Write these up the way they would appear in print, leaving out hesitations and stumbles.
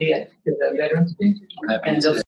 to the Veterans Day. And they'll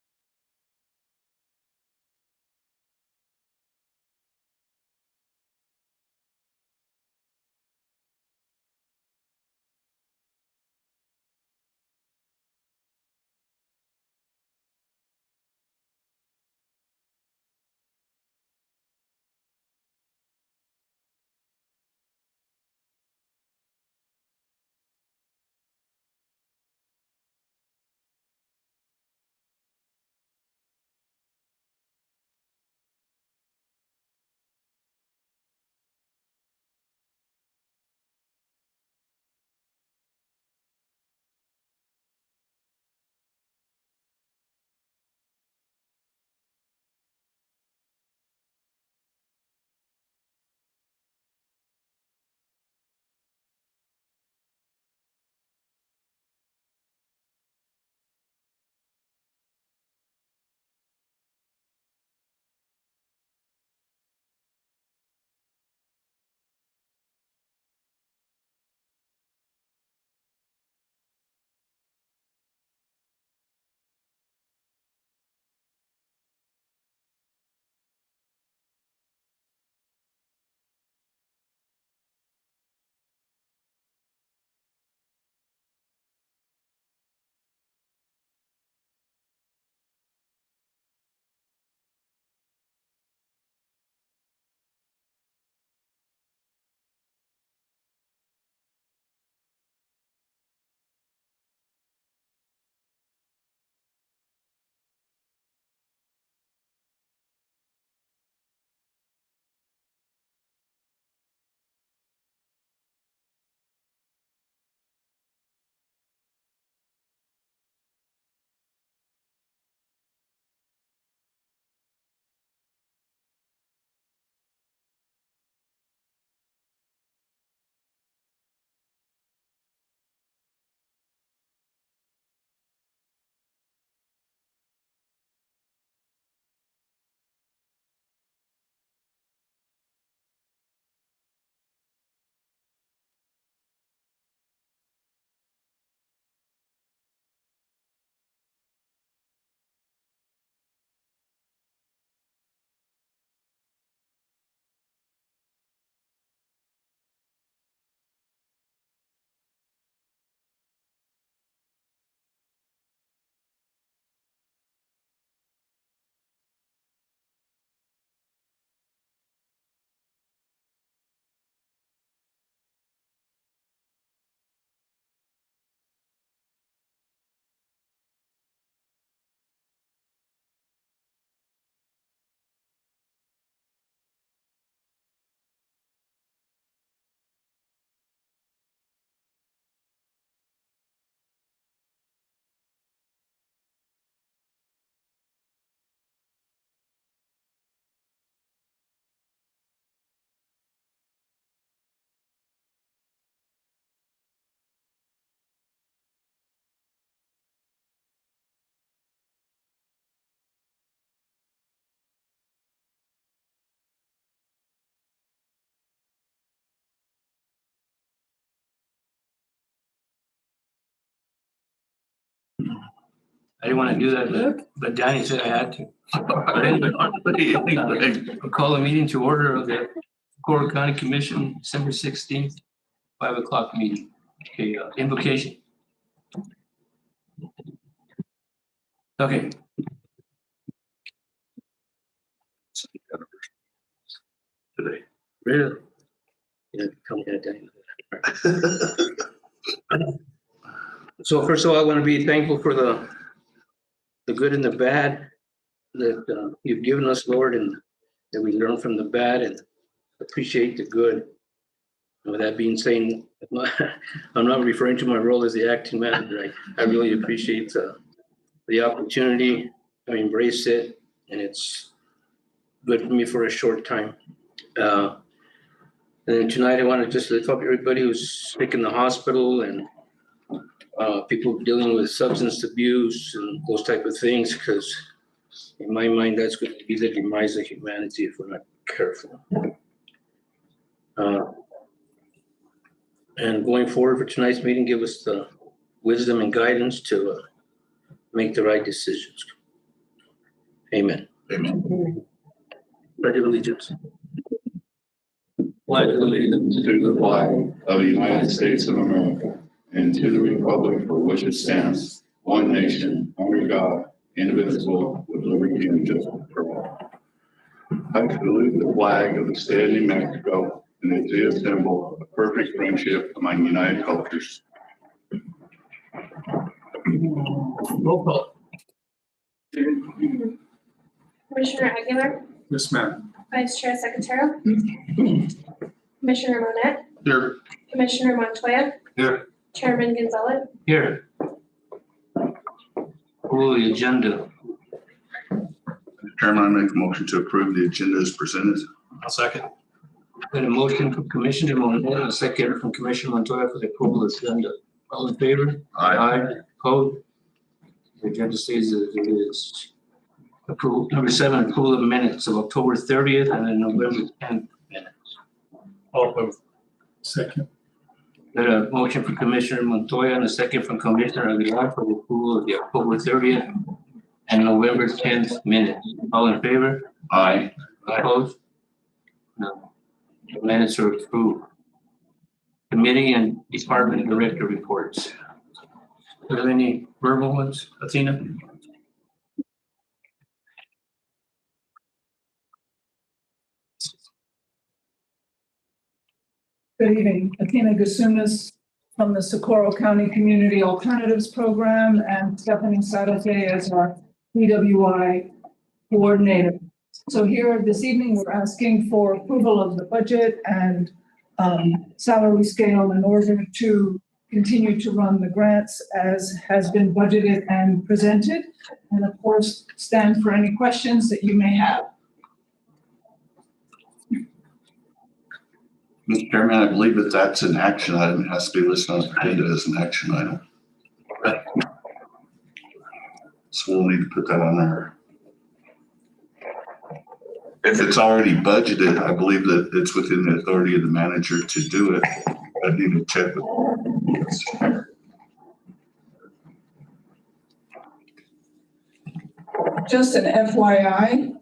I didn't want to do that, but Danny said I had to. But anyway, I'll call the meeting to order of the Cora County Commission, December 16th, 5 o'clock meeting. Okay, invocation. Okay. Today. Really? Yeah, come here, Danny. So first of all, I want to be thankful for the good and the bad that you've given us, Lord, and that we learn from the bad and appreciate the good. And with that being said, I'm not referring to my role as the acting manager. I really appreciate the opportunity. I embrace it, and it's good for me for a short time. And then tonight, I want to just lift up everybody who's sick in the hospital and people dealing with substance abuse and those type of things, because in my mind, that's going to be the demise of humanity if we're not careful. And going forward for tonight's meeting, give us the wisdom and guidance to make the right decisions. Amen. Amen. Pledge of allegiance. Pledge allegiance to the flag of the United States of America and to the republic for which it stands, one nation, under God, indivisible, with liberty and justice for all. I salute the flag of the state of New Mexico and is a symbol of perfect friendship among united cultures. Roll call. Commissioner Aguilar, Yes, ma'am. Vice Chair Secretarial, Commissioner Monette, Here. Commissioner Montoya. Here. Chairman Gonzalez. Here. Approve the agenda. Chairman, I make a motion to approve the agenda as presented. I'll second. Got a motion from Commissioner Montoya and a second from Commissioner Montoya for the approval of the agenda. All in favor? Opposed? The agenda stays as it is. Approval, number 7, approval of minutes of October 30th and then November 10th minutes. All move. Second. Got a motion from Commissioner Montoya and a second from Commissioner Aguilar for the approval of the October 30th and November 10th minutes. All in favor? Aye. Opposed? No. The minutes are approved. Committee and department director reports. Are there any verbal ones, Athena? Good evening, Athena Gasumis from the Socorro County Community Alternatives Program and Stephanie Sarate as our DWI coordinator. So here this evening, we're asking for approval of the budget and salary scale in order to continue to run the grants as has been budgeted and presented. And of course, stand for any questions that you may have. Mr. Chairman, I believe that that's an action item. It has to be listed on the agenda as an action item. So we'll need to put that on there. If it's already budgeted, I believe that it's within the authority of the manager to do it. I need to check with. Just an FYI,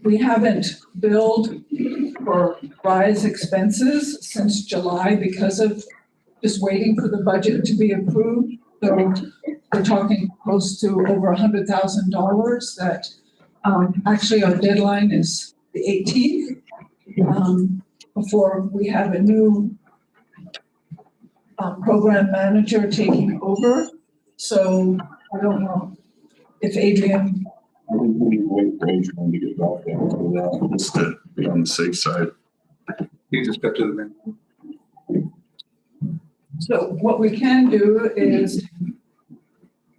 we haven't billed for rise expenses since July because of just waiting for the budget to be approved. So we're talking close to over $100,000 that actually our deadline is the 18th before we have a new program manager taking over. So I don't know if Adrian. I think we need to wait for Adrian to get back there, just to be on the safe side. You just got to the minute. So what we can do is,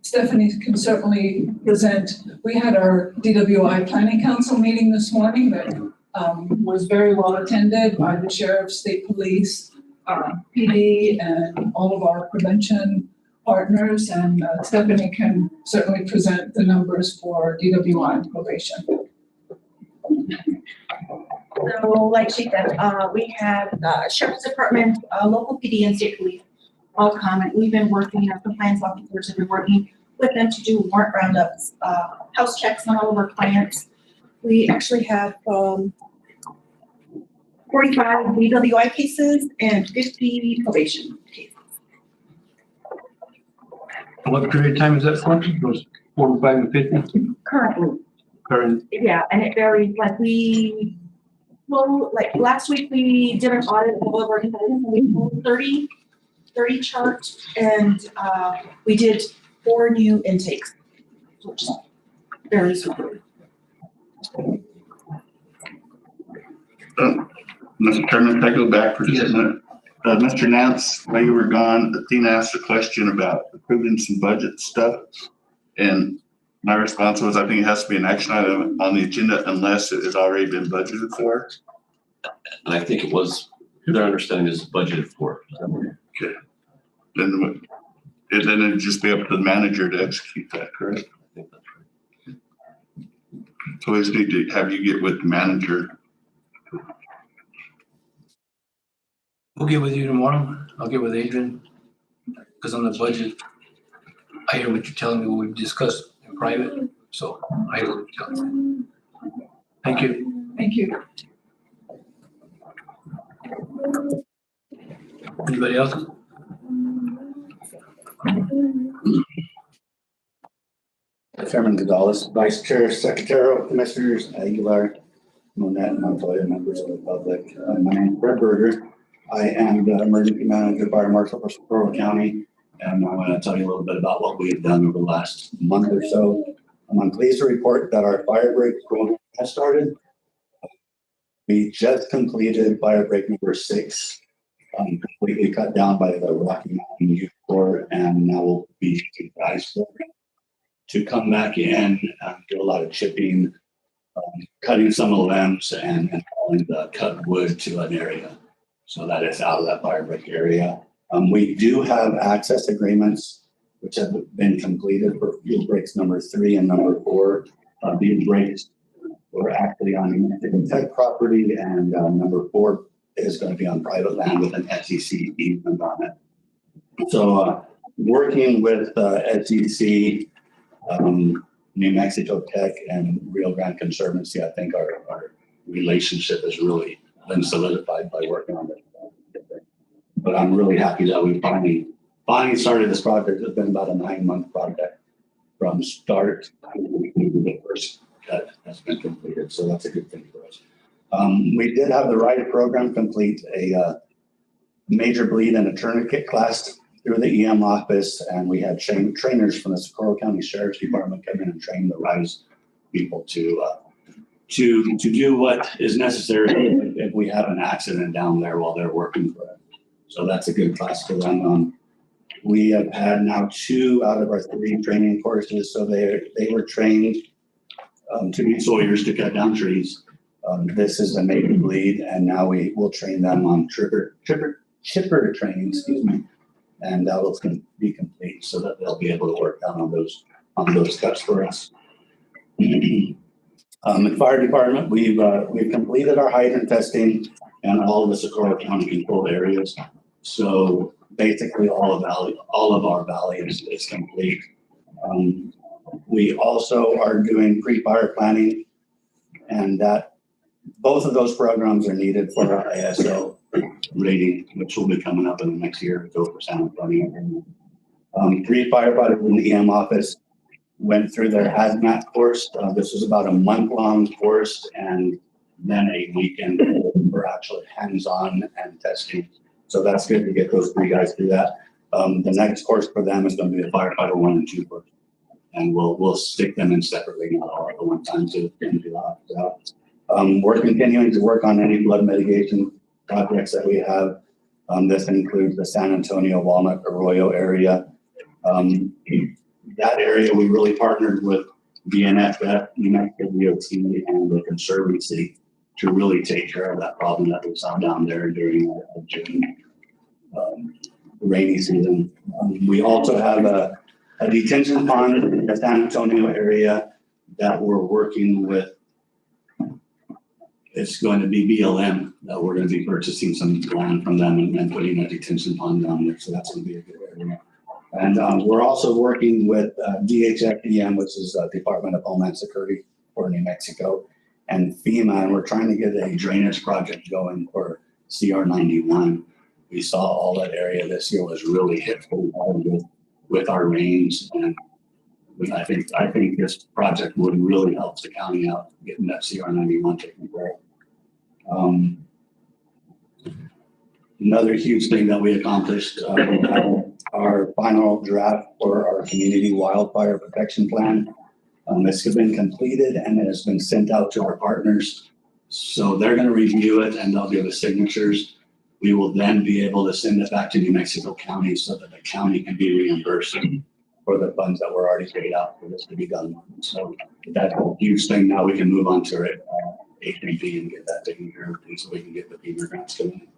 Stephanie can certainly present. We had our DWI Planning Council meeting this morning that was very well attended by the sheriff, state police, PD, and all of our prevention partners. And Stephanie can certainly present the numbers for DWI and probation. So like she said, we had Sheriff's Department, local PD and state police all comment. We've been working, our compliance officers have been working with them to do warrant roundups, house checks on all of our clients. We actually have 45 DWI cases and 50 probation cases. What period of time is that for? Those 45 and 50? Currently, Current. yeah, and it varies. Like last week we did an audit of all of our defendants and we pulled 30 charts and we did 4 new intakes, which is very super. Mr. Chairman, if I go back for just a minute. Mr. Nance, while you were gone, Athena asked a question about approving some budget stuff. And my response was, I think it has to be an action item on the agenda unless it has already been budgeted for. And I think it was, their understanding is budgeted for. Okay. Then it'd just be up to the manager to execute that, correct? I think that's right. So we just need to have you get with the manager. We'll get with you tomorrow. I'll get with Adrian, because on the budget, I hear what you're telling me, what we've discussed in private, so I hear what you're telling me. Thank you. Thank you. Anybody else? Chairman Gonzalez, Vice Chair, Secretarial, Commissioners, Aguilar, Monette, Montoya, members of the public. My name is Fred Berger. I am the Emergency Manager, Fire Marshal for Socorro County, and I want to tell you a little bit about what we've done over the last month or so. I'm pleased to report that our fire break program has started. We just completed fire break number 6, completely cut down by the Rocky Mountain Youth Corps, and now we'll be guys to come back in and do a lot of chipping, cutting some of the limbs and hauling the cut wood to an area so that it's out of that fire break area. We do have access agreements which have been completed for field breaks number 3 and number 4. These breaks were actually on Mexican Tech property, and number 4 is going to be on private land with an SEC easement on it. So working with SEC, New Mexico Tech and Rio Grande Conservancy, I think our relationship has really been solidified by working on it. But I'm really happy that we finally started this project. It's been about a 9-month project from start to the first cut has been completed. So that's a good thing for us. We did have the RIDE program complete a major bleed and a tourniquet class through the EM office, and we had trainers from the Socorro County Sheriff's Department come in and train the RISE people to do what is necessary if we have an accident down there while they're working for it. So that's a good class for them. We have had now 2 out of our 3 training courses, so they were trained to be sawyers to cut down trees. This is a major bleed, and now we will train them on chipper training, excuse me. And that will be complete so that they'll be able to work down on those cuts for us. In fire department, we've completed our hydrant testing and all of the Socorro County controlled areas. So basically, all of our valley is complete. We also are doing pre-fire planning, and that both of those programs are needed for our ISO rating, which will be coming up in the next year or so for San Antonio. 3 firefighters in the EM office went through their hazmat course. This was about a month-long course and then a weekend for actually hands-on and testing. So that's good to get those 3 guys through that. The next course for them is going to be a firefighter 1 and 2 course. And we'll stick them in separately, not all at the one time, so do that. We're continuing to work on any flood mitigation projects that we have. This includes the San Antonio, Walnut, Arroyo area. That area, we really partnered with BNFF, New Mexico DOT, and the Conservancy to really take care of that problem that we saw down there during the June rainy season. We also have a detention pond in the San Antonio area that we're working with. It's going to be BLM that we're going to be purchasing some land from them and putting a detention pond down there. So that's going to be a good area. And we're also working with DHFDM, which is Department of Homeland Security for New Mexico, and FEMA, and we're trying to get a drainage project going for CR 91. We saw all that area this year was really hit pretty hard with our rains, and I think this project would really help the county out getting that CR 91 taken care of. Another huge thing that we accomplished, our final draft for our community wildfire protection plan. This has been completed and it has been sent out to our partners. So they're going to review it and they'll give us signatures. We will then be able to send it back to New Mexico County so that the county can be reimbursed for the funds that were already paid out for this to be done. So that's a huge thing. Now we can move on to it, HPP, and get that taken care of so we can get the FEMA grants going.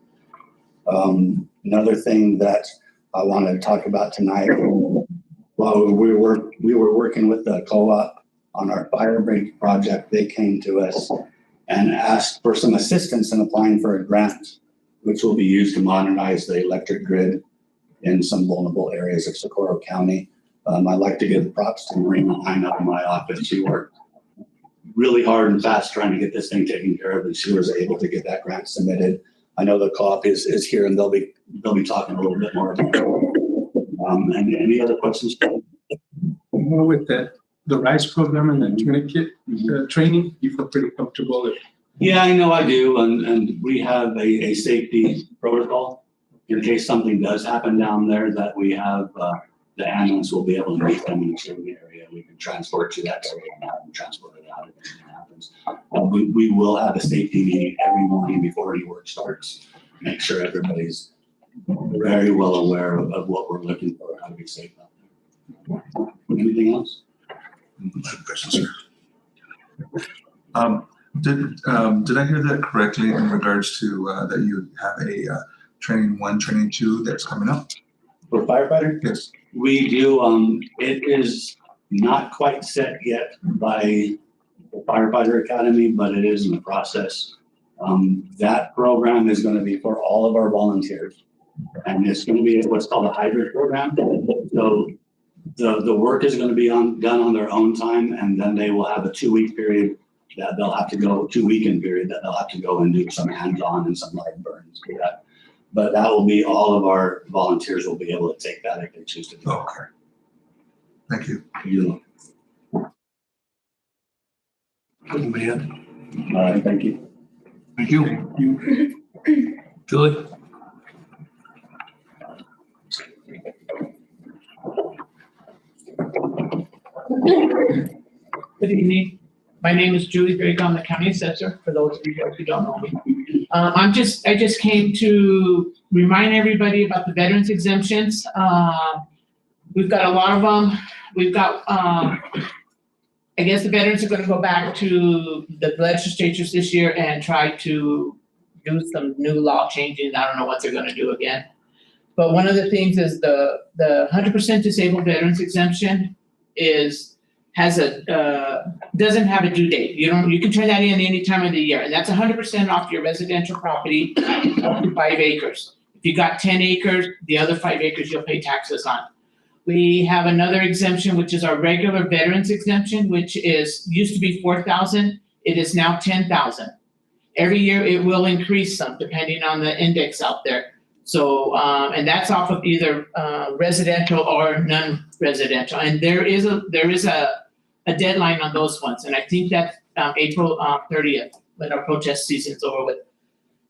Another thing that I want to talk about tonight, while we were working with the co-op on our fire break project, they came to us and asked for some assistance in applying for a grant, which will be used to modernize the electric grid in some vulnerable areas of Socorro County. I'd like to give props to Marina Hine up in my office. She worked really hard and fast trying to get this thing taken care of, and she was able to get that grant submitted. I know the co-op is here, and they'll be talking a little bit more about it. And any other questions? More with the RISE program and the tourniquet training, you feel pretty comfortable with? Yeah, I know I do, and we have a safety protocol in case something does happen down there, that we have, the ambulance will be able to meet them in a certain area. We can transport to that area and have them transported out if anything happens. We will have a safety meeting every morning before any work starts. Make sure everybody's very well aware of what we're looking for, how to be safe out there. Anything else? Questions, sir? Did I hear that correctly in regards to that you have a training 1, training 2 that's coming up? For firefighter? Yes. We do, it is not quite set yet by the firefighter academy, but it is in the process. That program is gonna be for all of our volunteers. And it's gonna be what's called a hybrid program. So the work is gonna be done on their own time, and then they will have a 2-week period that they'll have to go, 2-weekend period that they'll have to go and do some hands-on and some light burns for that. But that will be, all of our volunteers will be able to take that if they choose to do it. Okay. Thank you. Anybody else? All right, thank you. Thank you. Julie? Good evening. My name is Julie Greg. I'm the county assessor, for those of you who don't know me. I just came to remind everybody about the veterans exemptions. We've got a lot of them. We've got, I guess the veterans are gonna go back to the legislatures this year and try to do some new law changes. I don't know what they're gonna do again. But one of the things is the 100% disabled veterans exemption doesn't have a due date. You can turn that in any time of the year, and that's 100% off your residential property up to 5 acres. If you got 10 acres, the other 5 acres you'll pay taxes on. We have another exemption, which is our regular veterans exemption, which used to be 4,000. It is now 10,000. Every year it will increase some depending on the index out there. So, and that's off of either residential or non-residential. And there is a deadline on those ones. And I think that's April 30th, when our protest season's over with.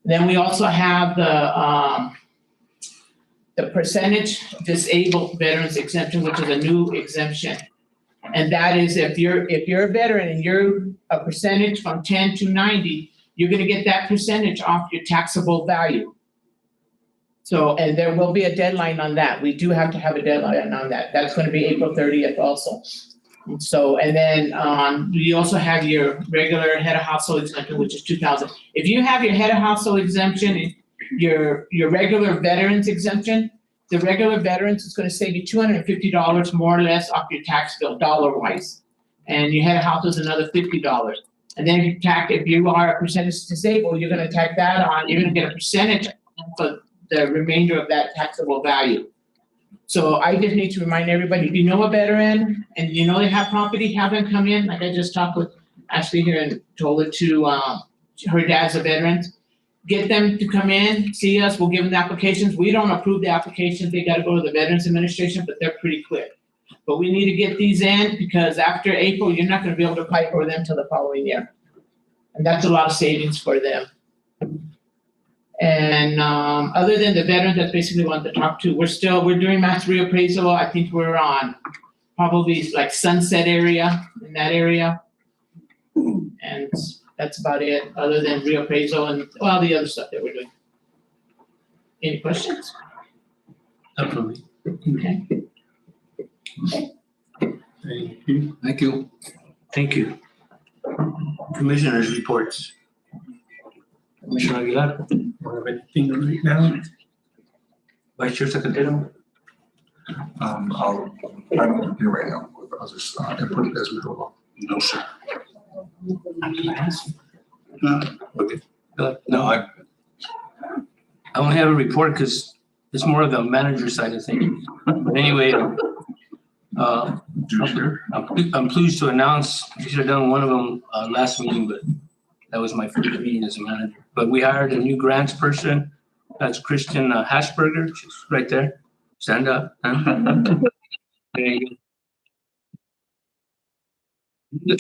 Then we also have the percentage disabled veterans exemption, which is a new exemption. And that is if you're a veteran and you're a percentage from 10 to 90, you're gonna get that percentage off your taxable value. So, and there will be a deadline on that. We do have to have a deadline on that. That's gonna be April 30th also. So, and then you also have your regular head of household exemption, which is 2,000. If you have your head of household exemption, your regular veterans exemption, the regular veterans is gonna save you $250 more or less off your tax bill, dollar-wise. And your head of household is another $50. And then if you are a percentage disabled, you're gonna tack that on, you're gonna get a percentage for the remainder of that taxable value. So I just need to remind everybody, if you know a veteran and you know they have property, have them come in, like I just talked with Ashley here and told her to, her dad's a veteran. Get them to come in, see us, we'll give them the applications. We don't approve the applications, they gotta go to the Veterans Administration, but they're pretty quick. But we need to get these in because after April, you're not gonna be able to apply for them till the following year. And that's a lot of savings for them. And other than the veterans, that's basically what to talk to. We're doing mass reappraisal. I think we're on probably like Sunset area, in that area. And that's about it, other than reappraisal and all the other stuff that we're doing. Any questions? Not from me. Okay. Thank you. Thank you. Thank you. Commissioners' reports. Commissioner Aguilar, Don't have anything right now. Vice Chair Secretary. I'm here right now. I'll just input it as we go along. No, sir. Okay. No, I don't have a report because it's more of the manager side of things. But anyway, Do share. I'm pleased to announce, I should have done one of them last meeting, but that was my first meeting as a manager. But we hired a new grants person. That's Christian Hashberger. She's right there. Stand up. There you go.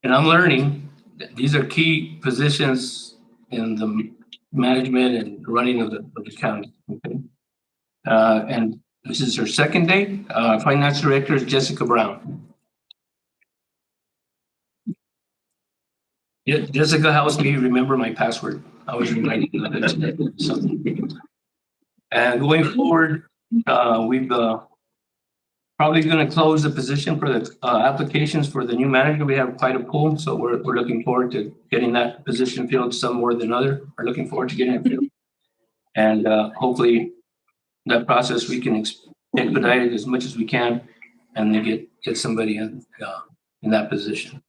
And I'm learning that these are key positions in the management and running of the county. Okay. And this is her second day. Finance director is Jessica Brown. Yeah, Jessica helps me remember my password. I was reminding you of it today. So, and going forward, we've probably going to close the position for the applications for the new manager. We have quite a pool, so we're looking forward to getting that position filled, some more than other. We're looking forward to getting it filled, and hopefully that process we can expedite it as much as we can, and then get somebody in that position.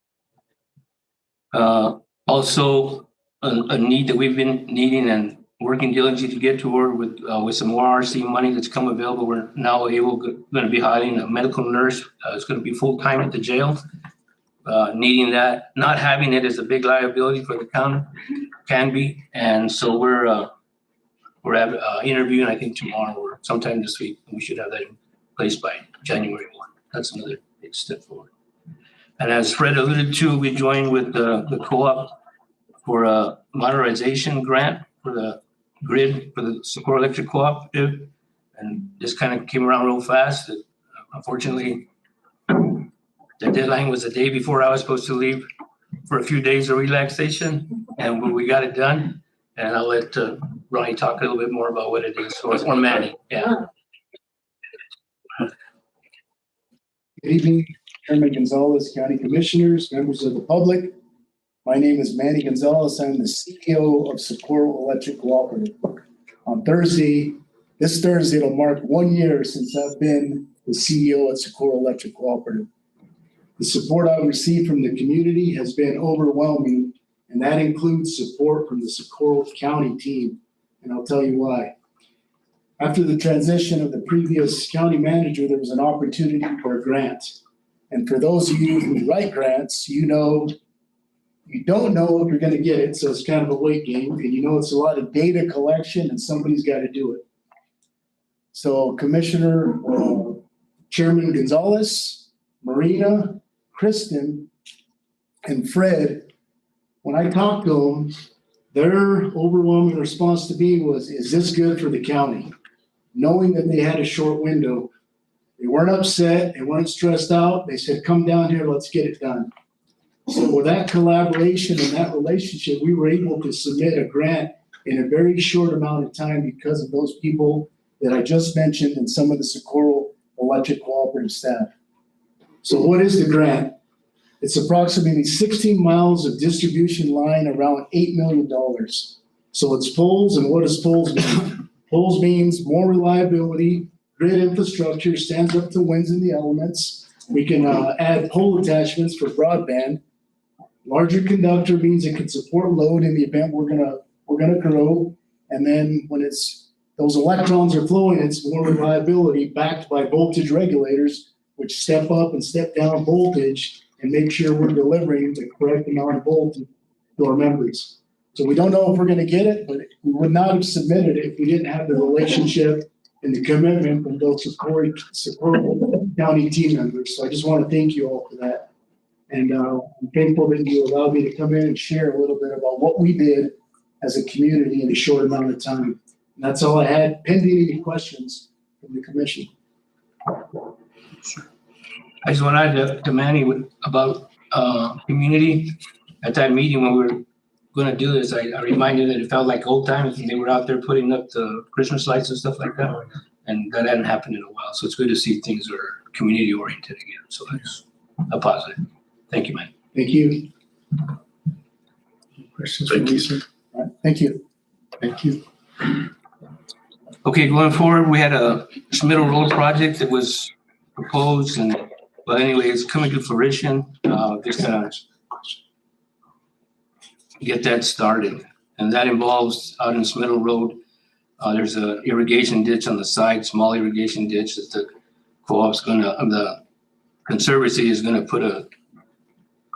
Also, a need that we've been needing and working diligently to get toward with some more RC money that's come available. We're now going to be hiring a medical nurse. It's going to be full time at the jail. Needing that, not having it is a big liability for the county, can be, and so we're interviewing. I think tomorrow or sometime this week. We should have that in place by January 1. That's another big step forward. And as Fred alluded to, we joined with the co-op for a modernization grant for the grid for the Socorro Electric Cooperative. And this kind of came around real fast. Unfortunately, the deadline was the day before I was supposed to leave for a few days of relaxation, and we got it done. And I'll let Ronnie talk a little bit more about what it is. Or Manny, yeah. Good evening, Chairman Gonzalez, County Commissioners, members of the public. My name is Manny Gonzalez. I'm the CEO of Socorro Electric Cooperative. On this Thursday, it'll mark 1 year since I've been the CEO at Socorro Electric Cooperative. The support I've received from the community has been overwhelming, and that includes support from the Socorro County team, and I'll tell you why. After the transition of the previous county manager, there was an opportunity for a grant. And for those of you who write grants, you don't know if you're going to get it, so it's kind of a wait game, and it's a lot of data collection, and somebody's got to do it. So Commissioner Chairman Gonzalez, Marina, Kristen, and Fred, when I talked to them, their overwhelming response to me was, is this good for the county? Knowing that they had a short window, they weren't upset, they weren't stressed out. They said, come down here, let's get it done. So with that collaboration and that relationship, we were able to submit a grant in a very short amount of time because of those people that I just mentioned and some of the Socorro Electric Cooperative staff. So what is the grant? It's approximately 16 miles of distribution line, around $8 million. So it's poles, and what does poles mean? Poles means more reliability, grid infrastructure, stands up to winds and the elements. We can add pole attachments for broadband. Larger conductor means it can support load in the event we're gonna grow. And then when those electrons are flowing, it's more reliability backed by voltage regulators, which step up and step down voltage and make sure we're delivering the correct amount of voltage to our members. So we don't know if we're going to get it, but we would not have submitted it if we didn't have the relationship and the commitment from those Socorro County team members. So I just want to thank you all for that. And I'm thankful that you allowed me to come in and share a little bit about what we did as a community in a short amount of time. And that's all I had, pending any questions from the commission. I just want to add to Manny about community. At that meeting when we were going to do this, I reminded that it felt like old times when they were out there putting up the Christmas lights and stuff like that. And that hadn't happened in a while. So it's good to see things are community oriented again. So that's a positive. Thank you, man. Thank you. Questions from you, sir? All right. Thank you. Thank you. Okay, going forward, we had a Middle Road project that was proposed, but anyway, it's coming to fruition. Just gonna get that started, and that involves out in Middle Road. There's a irrigation ditch on the side, small irrigation ditch that the co-op's the Conservancy is gonna put a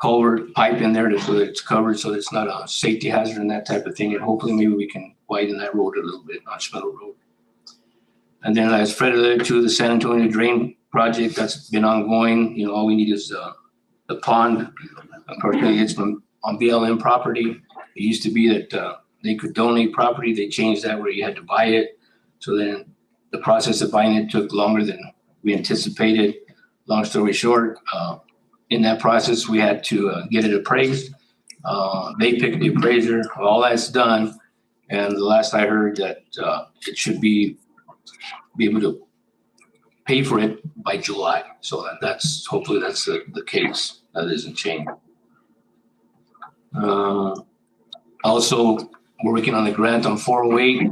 culvert pipe in there so that it's covered, so that it's not a safety hazard and that type of thing. And hopefully maybe we can widen that road a little bit on Schmeddle Road. And then as Fred alluded to, the San Antonio Drain project, that's been ongoing. You know, all we need is the pond. Unfortunately, it's on BLM property. It used to be that they could donate property. They changed that where you had to buy it. So then the process of buying it took longer than we anticipated. Long story short, in that process, we had to get it appraised. They picked the appraiser. All that's done. And the last I heard that it should be able to pay for it by July. So that's hopefully that's the case. That isn't changed. Also, we're working on the grant on 408.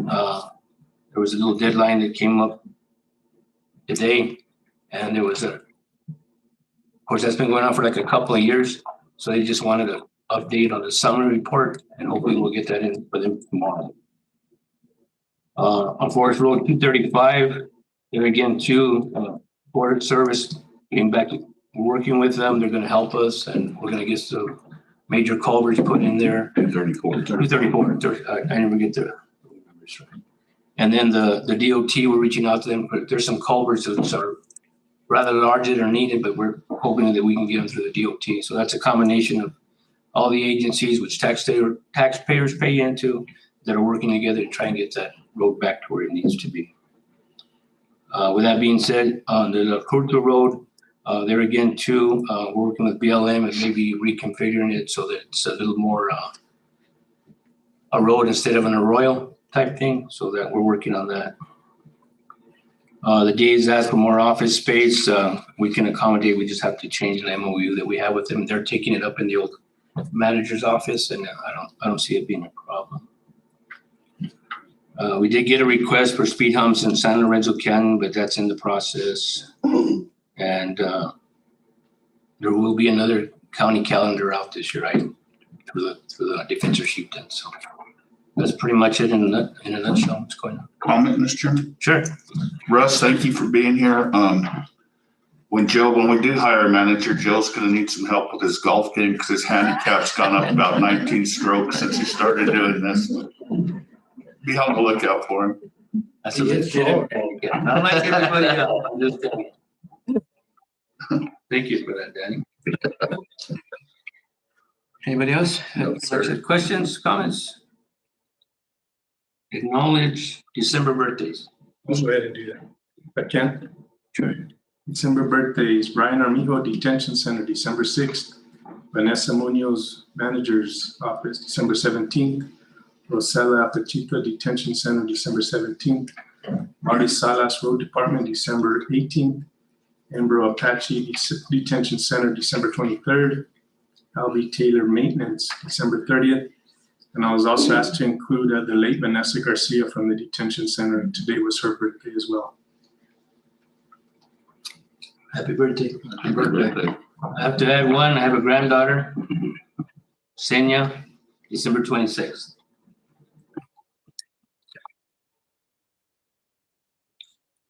There was a little deadline that came up today, and there was of course, that's been going on for like a couple of years. So they just wanted an update on the summary report, and hopefully we'll get that in for them tomorrow. On Forest Road 235, there again too, Forest Service came back. We're working with them. They're going to help us, and we're going to get some major culverts put in there. 234. I never get the numbers right. And then the DOT, we're reaching out to them. But there's some culverts that are rather large that are needed, but we're hoping that we can get them through the DOT. So that's a combination of all the agencies which taxpayers pay into that are working together to try and get that road back to where it needs to be. With that being said, on the Curto Road, there again too, we're working with BLM and maybe reconfiguring it so that it's a little more a road instead of an arroyo type thing, so that we're working on that. The DA's asked for more office space. We can accommodate. We just have to change the MOU that we have with them. They're taking it up in the old manager's office, and I don't see it being a problem. We did get a request for speed humps in San Lorenzo Canyon, but that's in the process. And there will be another county calendar out this year, right? Through the Defensor Chieftain. So that's pretty much it in a nutshell. What's going on? Comment, Mr. Chairman? Sure. Russ, thank you for being here. When we do hire a manager, Joe's gonna need some help with his golf game because his handicap's gone up about 19 strokes since he started doing this. Be on the lookout for him. That's a legitimate. Not like everybody else. I'm just kidding. Thank you for that, Danny. Anybody else? No, sir. Questions, comments? Acknowledge December birthdays. Let's go ahead and do that. If I can. Sure. December birthdays, Brian Armijo, Detention Center, December 6th. Vanessa Munoz, Manager's Office, December 17th. Rosella Apachita, Detention Center, December 17th. Marty Salas, Road Department, December 18th. Embro Apache, Detention Center, December 23rd. Albie Taylor, Maintenance, December 30th. And I was also asked to include the late Vanessa Garcia from the Detention Center. And today was her birthday as well. Happy birthday. Happy birthday. I have to add one. I have a granddaughter, Senya, December 26th.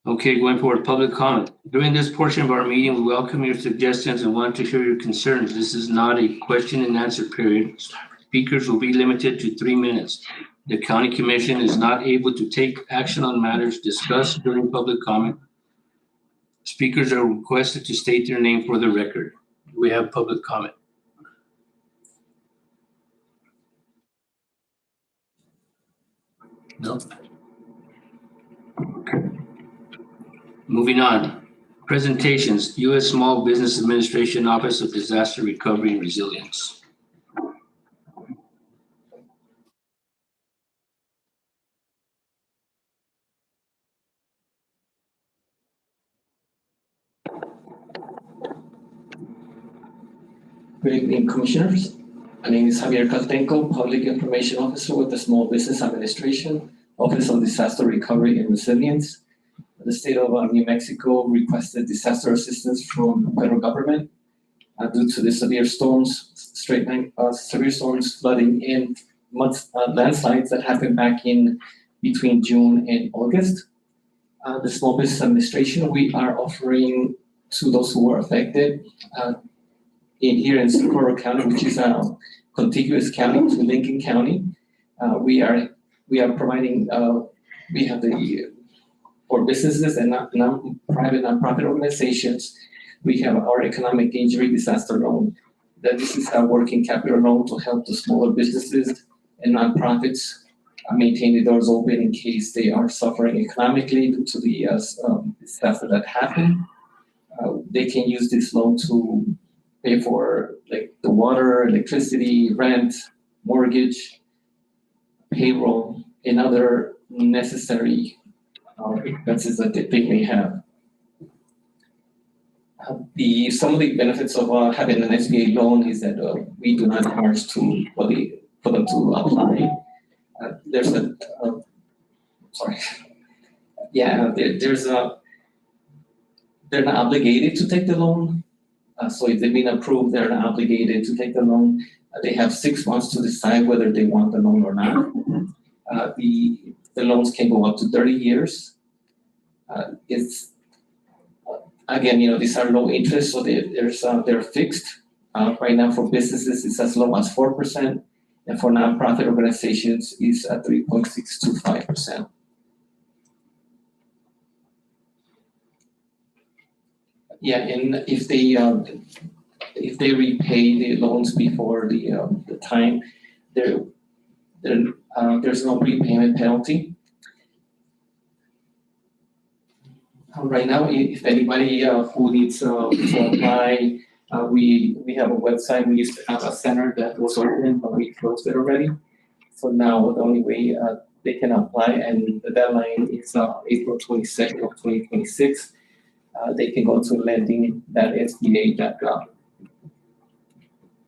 Okay, going forward, public comment. During this portion of our meeting, we welcome your suggestions and want to hear your concerns. This is not a question and answer period. Speakers will be limited to 3 minutes. The county commission is not able to take action on matters discussed during public comment. Speakers are requested to state their name for the record. We have public comment. No? Moving on. Presentations, U.S. Small Business Administration Office of Disaster Recovery and Resilience. Good evening, Commissioners. My name is Javier Caltenco, Public Information Officer with the Small Business Administration, Office of Disaster Recovery and Resilience. The state of New Mexico requested disaster assistance from the federal government due to the severe storms, flooding, and landslides that happened back in between June and August. The Small Business Administration, we are offering to those who were affected. Here in Socorro County, which is a contiguous county to Lincoln County, we are providing, we have for businesses and private nonprofit organizations, we have our economic injury disaster loan. That this is a working capital loan to help the smaller businesses and nonprofits maintain the doors open in case they are suffering economically due to the disaster that happened. They can use this loan to pay for like the water, electricity, rent, mortgage, payroll, and other necessary expenses that they may have. Some of the benefits of having an SBA loan is that we do not charge for them to apply. There's a they're not obligated to take the loan. So if they've been approved, they're not obligated to take the loan. They have 6 months to decide whether they want the loan or not. The loans can go up to 30 years. It's again, these are low interest, so they're fixed. Right now for businesses, it's as low as 4%, and for nonprofit organizations, it's at 3.625%. Yeah, and if they repay the loans before the time, there's no prepayment penalty. Right now, if anybody who needs to apply, we have a website. We used to have a center that was open, but we closed it already. So now the only way they can apply, and the deadline is April 22nd of 2026. They can go to lending.sba.gov.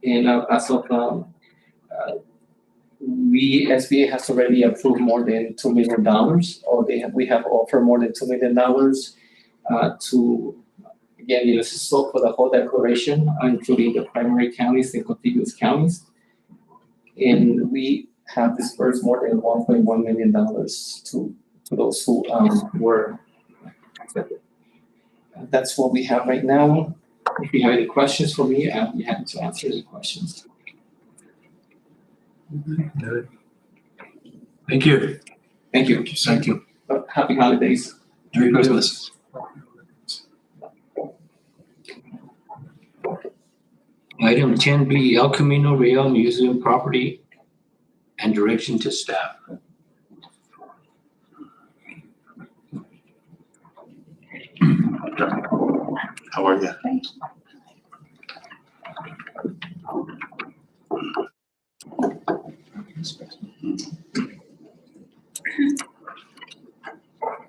And as of SBA has already approved more than $2 million, or we have offered more than $2 million to, again, this is so for the whole declaration, including the primary counties and contiguous counties. And we have dispersed more than $1.1 million to those who were accepted. That's what we have right now. If you have any questions for me, I'll be happy to answer any questions. Thank you. Thank you. Thank you. Happy holidays. Merry Christmas. Item 10B, El Camino Real Museum property and direction to staff. How are you?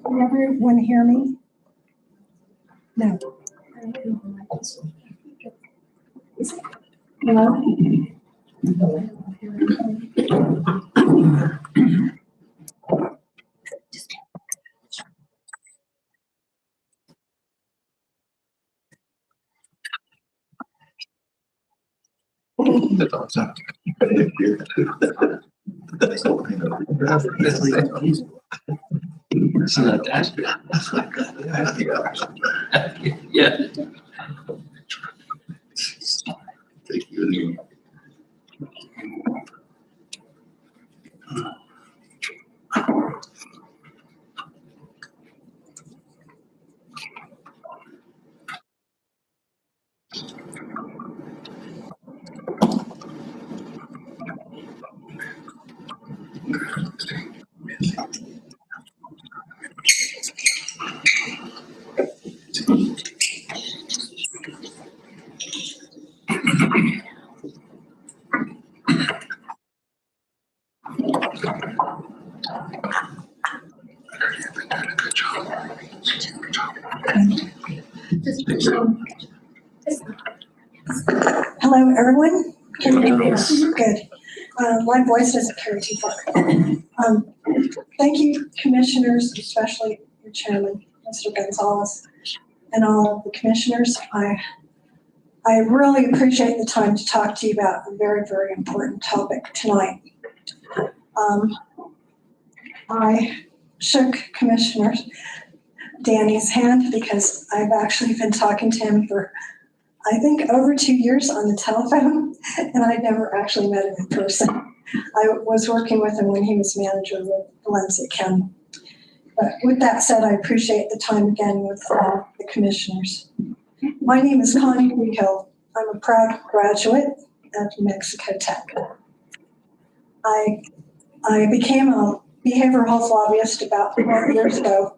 Can everyone hear me? No. Hello? It's not that. Yeah. Thank you. Hello, everyone. Can you hear me? Good. My voice doesn't carry too far. Thank you, commissioners, especially your chairman, Mr. Gonzalez, and all of the commissioners. I really appreciate the time to talk to you about a very, very important topic tonight. I shook commissioners Danny's hand because I've actually been talking to him for, I think, over 2 years on the telephone, and I never actually met him in person. I was working with him when he was manager of Valencia County. But with that said, I appreciate the time again with all the commissioners. My name is Connie Rehill. I'm a proud graduate at New Mexico Tech. I became a behavioral health lobbyist about 4 years ago,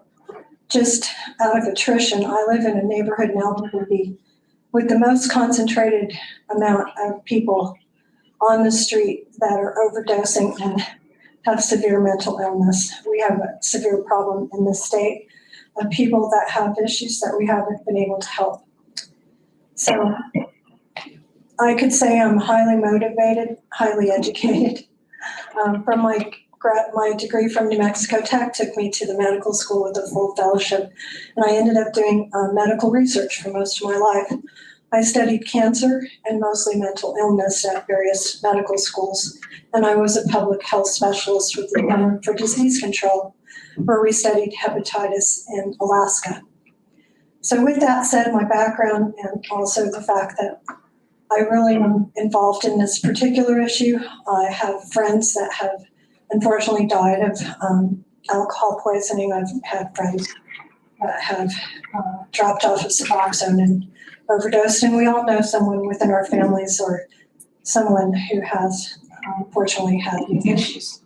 just out of attrition. I live in a neighborhood in Albuquerque with the most concentrated amount of people on the street that are overdosing and have severe mental illness. We have a severe problem in the state of people that have issues that we haven't been able to help. So I could say I'm highly motivated, highly educated. From my degree from New Mexico Tech took me to the medical school with a full fellowship, and I ended up doing medical research for most of my life. I studied cancer and mostly mental illness at various medical schools, and I was a public health specialist with the Center for Disease Control, where we studied hepatitis in Alaska. So with that said, my background and also the fact that I really am involved in this particular issue. I have friends that have unfortunately died of alcohol poisoning. I've had friends that have dropped off of Suboxone and overdosed, and we all know someone within our families or someone who has unfortunately had these issues.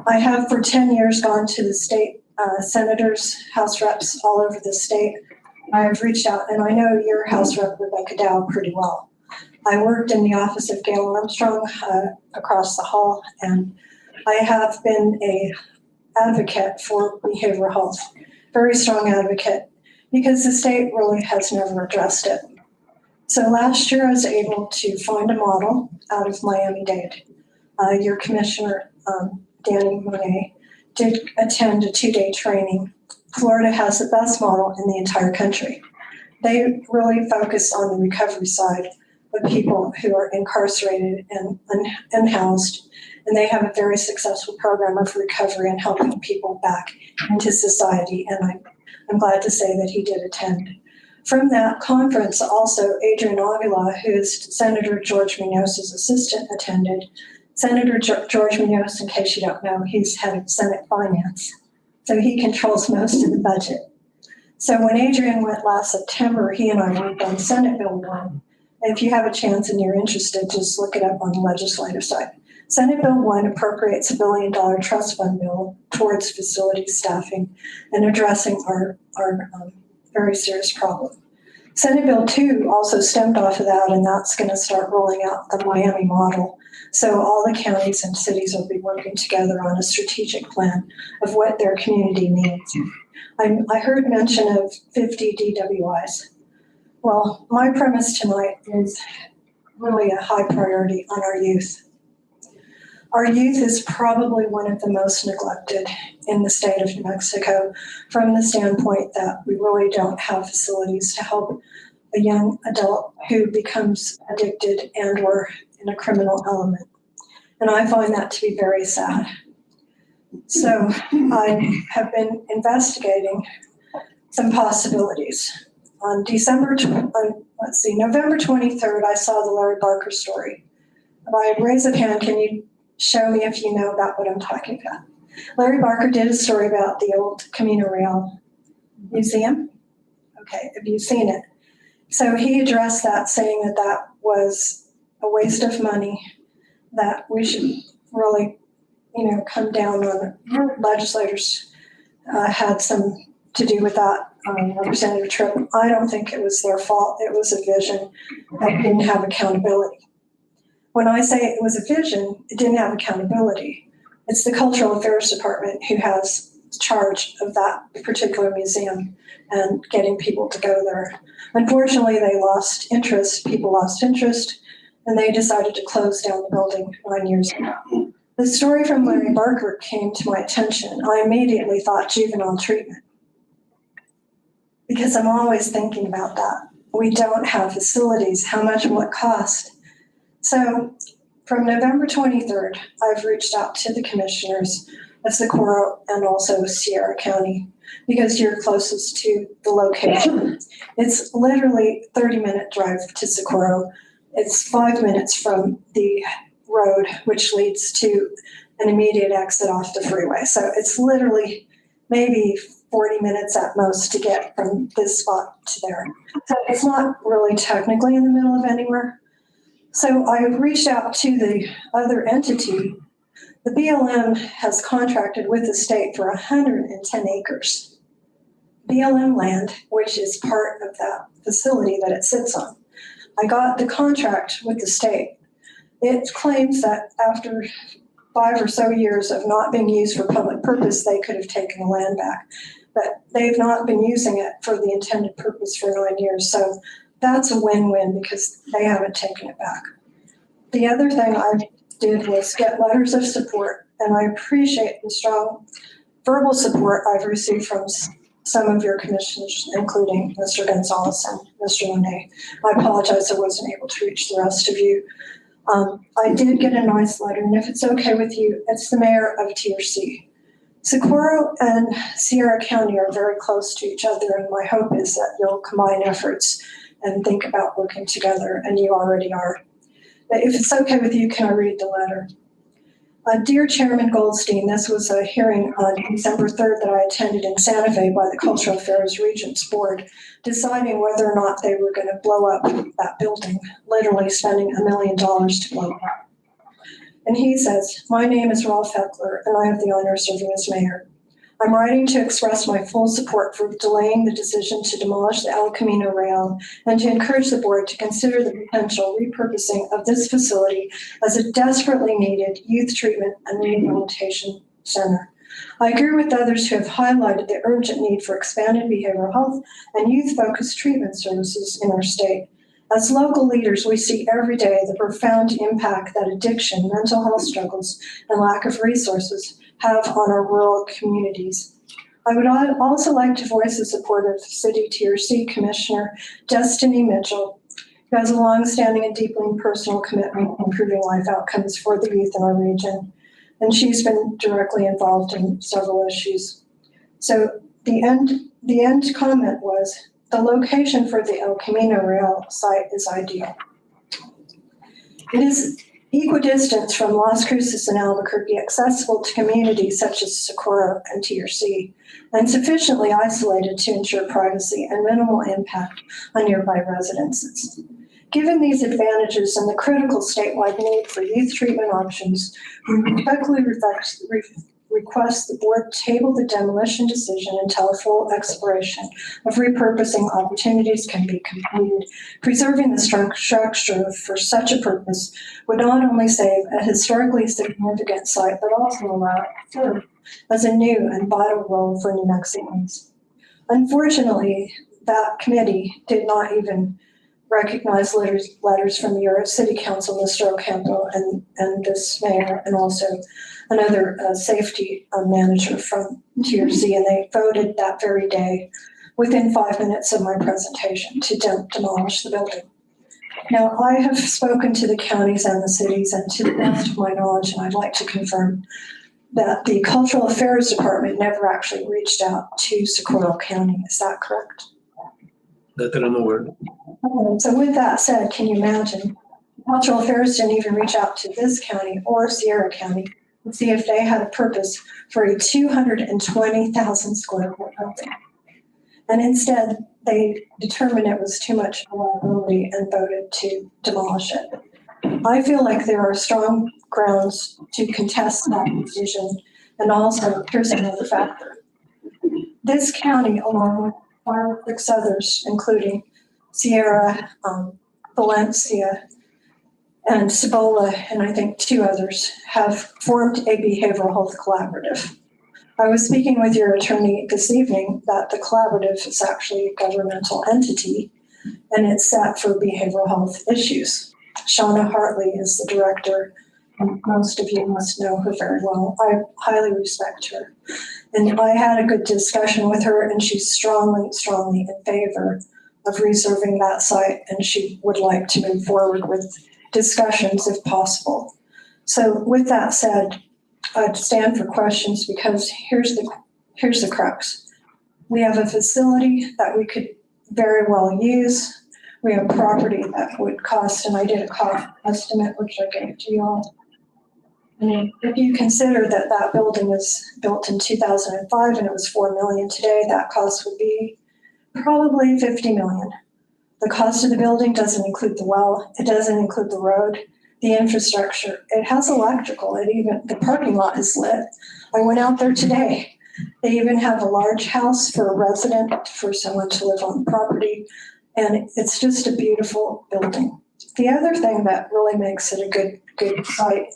I have for 10 years gone to the state senators, House reps all over the state. I have reached out, and I know your House Rep, Rebecca Dow, pretty well. I worked in the office of Gail Armstrong across the hall, and I have been an advocate for behavioral health, very strong advocate, because the state really has never addressed it. So last year I was able to find a model out of Miami-Dade. Your commissioner, Danny Monet, did attend a 2-day training. Florida has the best model in the entire country. They really focus on the recovery side of people who are incarcerated and unhoused, and they have a very successful program of recovery and helping people back into society, and I'm glad to say that he did attend. From that conference, also Adrian Avila, who is Senator George Munoz's assistant, attended. Senator George Munoz, in case you don't know, he's head of Senate Finance. So he controls most of the budget. So when Adrian went last September, he and I worked on Senate Bill 1. And if you have a chance and you're interested, just look it up on the legislative side. Senate Bill 1 appropriates $1 billion trust fund bill towards facility staffing and addressing our very serious problem. Senate Bill 2 also stemmed off of that, and that's going to start rolling out the Miami model. So all the counties and cities will be working together on a strategic plan of what their community needs. I heard mention of 50 DWIs. Well, my premise tonight is really a high priority on our youth. Our youth is probably one of the most neglected in the state of New Mexico from the standpoint that we really don't have facilities to help a young adult who becomes addicted and or in a criminal element. And I find that to be very sad. So I have been investigating some possibilities. On November 23rd, I saw the Larry Barker story. By raise of hand, can you show me if you know about what I'm talking about? Larry Barker did a story about the old Camino Real Museum. Okay, have you seen it? So he addressed that, saying that that was a waste of money, that we should really, come down on it. Legislators had some to do with that. Representative Tripp, I don't think it was their fault. It was a vision that didn't have accountability. When I say it was a vision, it didn't have accountability. It's the Cultural Affairs Department who has charge of that particular museum and getting people to go there. Unfortunately, they lost interest, people lost interest, and they decided to close down the building 9 years ago. The story from Larry Barker came to my attention. I immediately thought juvenile treatment, because I'm always thinking about that. We don't have facilities. How much will it cost? So from November 23rd, I've reached out to the commissioners of Socorro and also Sierra County, because you're closest to the location. It's literally 30-minute drive to Socorro. It's 5 minutes from the road, which leads to an immediate exit off the freeway. So it's literally maybe 40 minutes at most to get from this spot to there. So it's not really technically in the middle of anywhere. So I reached out to the other entity. The BLM has contracted with the state for 110 acres. BLM land, which is part of that facility that it sits on. I got the contract with the state. It claims that after 5 or so years of not being used for public purpose, they could have taken the land back. But they've not been using it for the intended purpose for 9 years. So that's a win-win because they haven't taken it back. The other thing I did was get letters of support, and I appreciate the strong verbal support I've received from some of your commissioners, including Mr. Gonzalez and Mr. Monet. I apologize I wasn't able to reach the rest of you. I did get a nice letter, and if it's okay with you, it's the mayor of TRC. Socorro and Sierra County are very close to each other, and my hope is that you'll combine efforts and think about working together, and you already are. But if it's okay with you, can I read the letter? Dear Chairman Goldstein, this was a hearing on December 3rd that I attended in Santa Fe by the Cultural Affairs Regents Board, deciding whether or not they were going to blow up that building, literally spending $1 million to blow it up. And he says, my name is Rolf Heckler, and I have the honor of serving as mayor. I'm writing to express my full support for delaying the decision to demolish the El Camino Real and to encourage the board to consider the potential repurposing of this facility as a desperately needed youth treatment and rehabilitation center. I agree with others who have highlighted the urgent need for expanded behavioral health and youth-focused treatment services in our state. As local leaders, we see every day the profound impact that addiction, mental health struggles, and lack of resources have on our rural communities. I would also like to voice the support of City TRC Commissioner Destiny Mitchell, who has a longstanding and deeply personal commitment to improving life outcomes for the youth in our region. And she's been directly involved in several issues. So the end comment was, the location for the El Camino Real site is ideal. It is equidistant from Las Cruces and Albuquerque, accessible to communities such as Socorro and TRC, and sufficiently isolated to ensure privacy and minimal impact on nearby residences. Given these advantages and the critical statewide need for youth treatment options, we respectfully request the board table the demolition decision until a full exploration of repurposing opportunities can be completed. Preserving the structure for such a purpose would not only save a historically significant site, but also allow it to serve as a new and vital role for New Mexicans. Unfortunately, that committee did not even recognize letters from your city council, Mr. Ocampo, and this mayor, and also another safety manager from TRC, and they voted that very day, within 5 minutes of my presentation, to demolish the building. Now, I have spoken to the counties and the cities, and to the best of my knowledge, and I'd like to confirm that the Cultural Affairs Department never actually reached out to Socorro County. Is that correct? Not that I'm aware. Okay, so with that said, can you imagine? Cultural Affairs didn't even reach out to this county or Sierra County to see if they had a purpose for a 220,000 square foot building. And instead, they determined it was too much liability and voted to demolish it. I feel like there are strong grounds to contest that decision. And also, here's another factor. This county, along with 5 or 6 others, including Sierra, Valencia, and Cibola, and I think 2 others, have formed a behavioral health collaborative. I was speaking with your attorney this evening that the collaborative is actually a governmental entity, and it's set for behavioral health issues. Shauna Hartley is the director, and most of you must know her very well. I highly respect her. And I had a good discussion with her, and she's strongly, strongly in favor of reserving that site, and she would like to move forward with discussions if possible. So with that said, I'd stand for questions because here's the crux. We have a facility that we could very well use. We have property that would cost, and I did a cost estimate, which I gave to you all. And if you consider that that building was built in 2005 and it was $4 million today, that cost would be probably $50 million. The cost of the building doesn't include the well. It doesn't include the road, the infrastructure. It has electrical. The parking lot is lit. I went out there today. They even have a large house for a resident, for someone to live on the property. And it's just a beautiful building. The other thing that really makes it a good site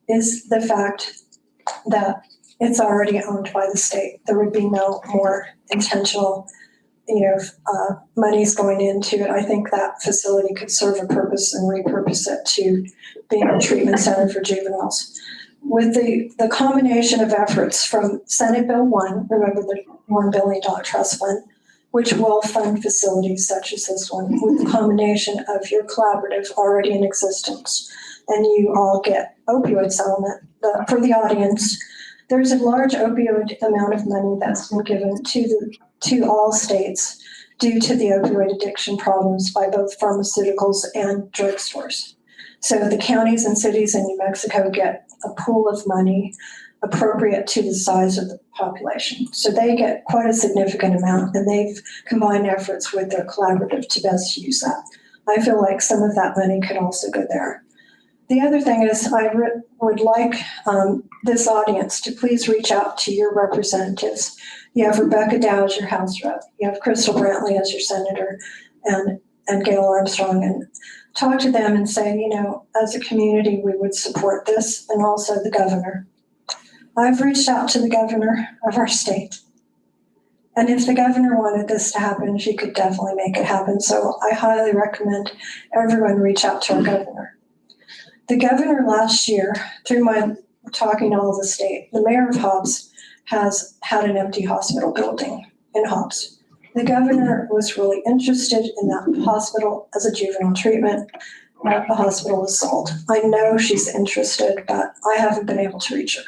is the fact that it's already owned by the state. There would be no more intentional, monies going into it. I think that facility could serve a purpose and repurpose it to being a treatment center for juveniles. With the combination of efforts from Senate Bill 1, remember the $1 billion trust fund, which will fund facilities such as this one, with the combination of your collaborative already in existence, and you all get opioid settlement. For the audience, there's a large opioid amount of money that's been given to all states due to the opioid addiction problems by both pharmaceuticals and drugstores. So the counties and cities in New Mexico get a pool of money appropriate to the size of the population. So they get quite a significant amount, and they've combined efforts with their collaborative to best use that. I feel like some of that money could also go there. The other thing is I would like this audience to please reach out to your representatives. You have Rebecca Dow as your House rep. You have Crystal Brantley as your senator, and Gail Armstrong, and talk to them and say, as a community, we would support this, and also the governor. I've reached out to the governor of our state. And if the governor wanted this to happen, she could definitely make it happen. So I highly recommend everyone reach out to our governor. The governor last year, through my talking to all the state, the mayor of Hobbs has had an empty hospital building in Hobbs. The governor was really interested in that hospital as a juvenile treatment. The hospital was sold. I know she's interested, but I haven't been able to reach her.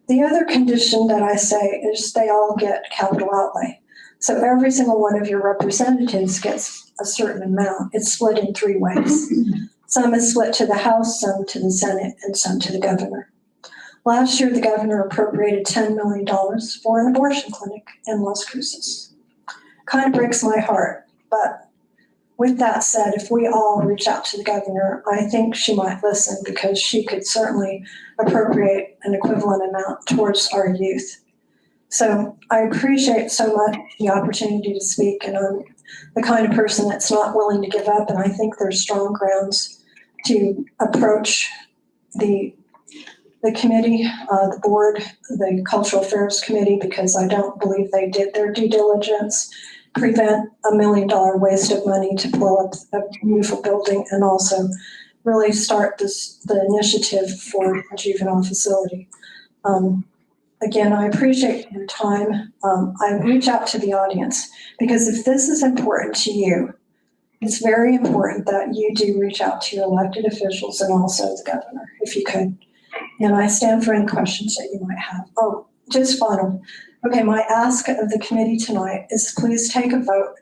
The other condition that I say is they all get capital outlay. So every single one of your representatives gets a certain amount. It's split in 3 ways. Some is split to the House, some to the Senate, and some to the governor. Last year, the governor appropriated $10 million for an abortion clinic in Las Cruces. Kind of breaks my heart, but with that said, if we all reach out to the governor, I think she might listen, because she could certainly appropriate an equivalent amount towards our youth. So I appreciate so much the opportunity to speak, and I'm the kind of person that's not willing to give up, and I think there's strong grounds to approach the committee, the board, the Cultural Affairs Committee, because I don't believe they did their due diligence, prevent $1 million waste of money to blow up a beautiful building, and also really start the initiative for a juvenile facility. Again, I appreciate your time. I reach out to the audience, because if this is important to you, it's very important that you do reach out to your elected officials and also the governor, if you could. And I stand for any questions that you might have. Oh, just final. Okay, my ask of the committee tonight is please take a vote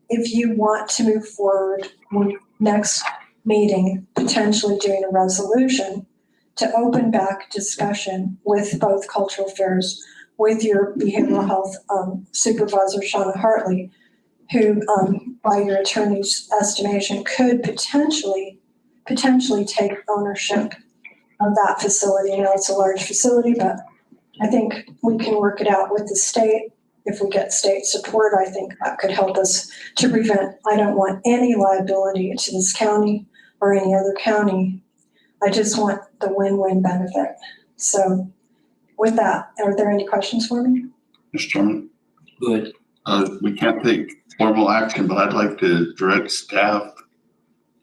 if you want to move forward with next meeting, potentially doing a resolution to open back discussion with both cultural affairs, with your behavioral health supervisor, Shauna Hartley, who by your attorney's estimation could potentially take ownership of that facility. I know it's a large facility, but I think we can work it out with the state. If we get state support, I think that could help us to prevent. I don't want any liability to this county or any other county. I just want the win-win benefit. So with that, are there any questions for me? Mr. Chairman? Good. We can't take formal action, but I'd like to direct staff,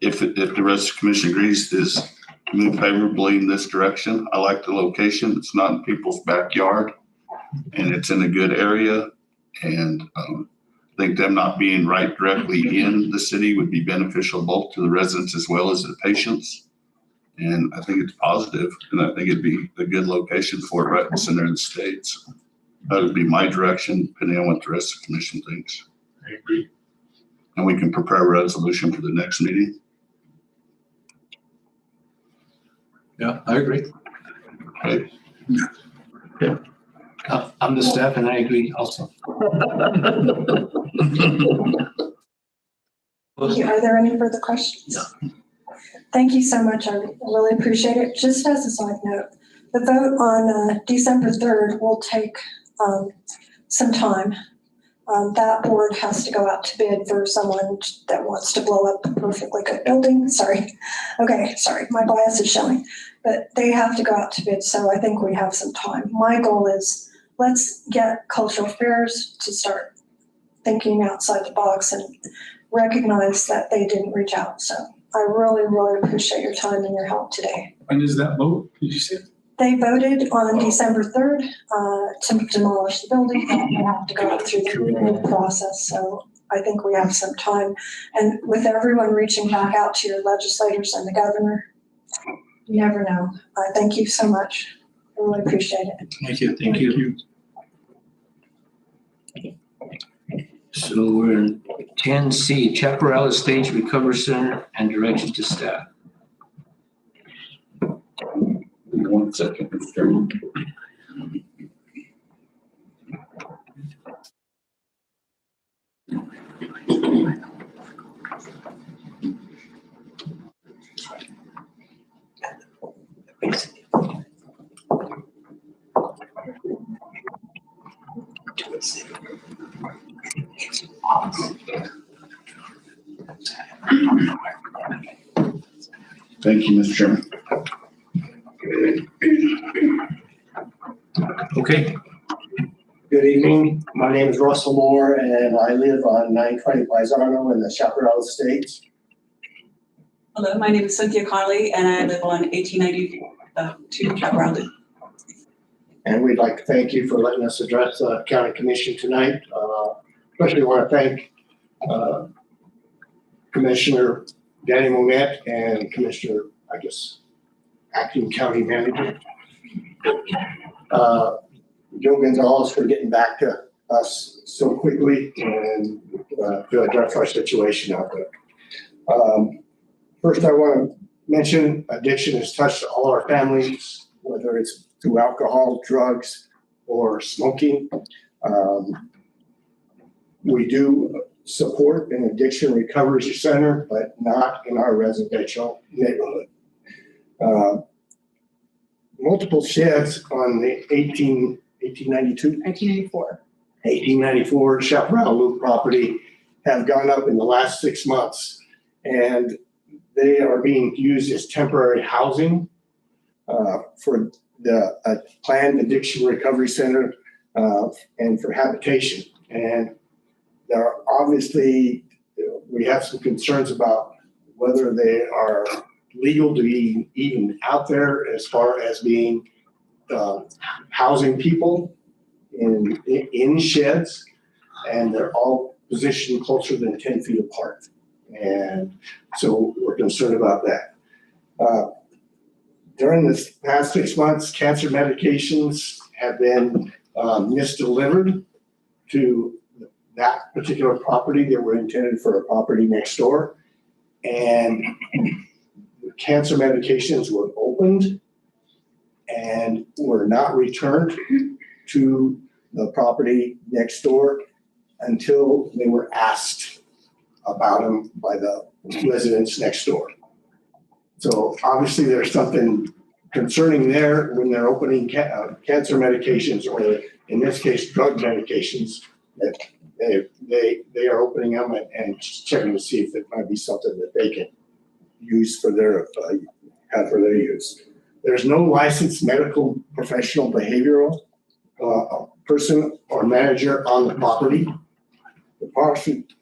if the rest of the commission agrees, is to move favorably in this direction. I like the location. It's not in people's backyard, and it's in a good area. And I think them not being right directly in the city would be beneficial both to the residents as well as the patients. And I think it's positive, and I think it'd be a good location for it right in the center of the state. So that would be my direction, depending on what the rest of the commission thinks. I agree. And we can prepare a resolution for the next meeting. Yeah, I agree. Okay. I'm the staff and I agree also. Thank you. Are there any further questions? No. Thank you so much. I really appreciate it. Just as a side note, the vote on December 3rd will take some time. That board has to go out to bid for someone that wants to blow up a perfectly good building. Sorry. Okay, sorry. My bias is showing. But they have to go out to bid, so I think we have some time. My goal is let's get cultural fairs to start thinking outside the box and recognize that they didn't reach out. So I really, really appreciate your time and your help today. When is that vote? Did you say? They voted on December 3rd to demolish the building. They have to go through the process, so I think we have some time. And with everyone reaching back out to your legislators and the governor, you never know. Thank you so much. I really appreciate it. Thank you, thank you. So we're in 10C, Chaparral Estates Recovery Center and direction to staff. 1 second, Mr. Chairman. Thank you, Mr. Chairman. Okay, Good evening. My name is Russell Moore and I live on 920 Paisano in the Chaparral Estates. Hello, my name is Cynthia Connolly and I live on 1892 Chaparral. And we'd like to thank you for letting us address the county commission tonight. Especially want to thank Commissioner Danny Monette and Commissioner, acting county manager. Joe Gonzalez for getting back to us so quickly and to address our situation out there. First, I want to mention addiction has touched all our families, whether it's through alcohol, drugs, or smoking. We do support an addiction recovery center, but not in our residential neighborhood. Multiple sheds on the 1894 Chaparral Loop property have gone up in the last 6 months, and they are being used as temporary housing for the planned addiction recovery center and for habitation. And there are obviously, we have some concerns about whether they are legal to be even out there as far as being housing people in sheds, and they're all positioned closer than 10 feet apart. And so we're concerned about that. During this past 6 months, cancer medications have been misdelivered to that particular property that were intended for a property next door. And the cancer medications were opened and were not returned to the property next door until they were asked about them by the residents next door. So obviously there's something concerning there when they're opening cancer medications, or in this case, drug medications, that they are opening them and checking to see if it might be something that they can use for their use. There's no licensed medical professional behavioral person or manager on the property. The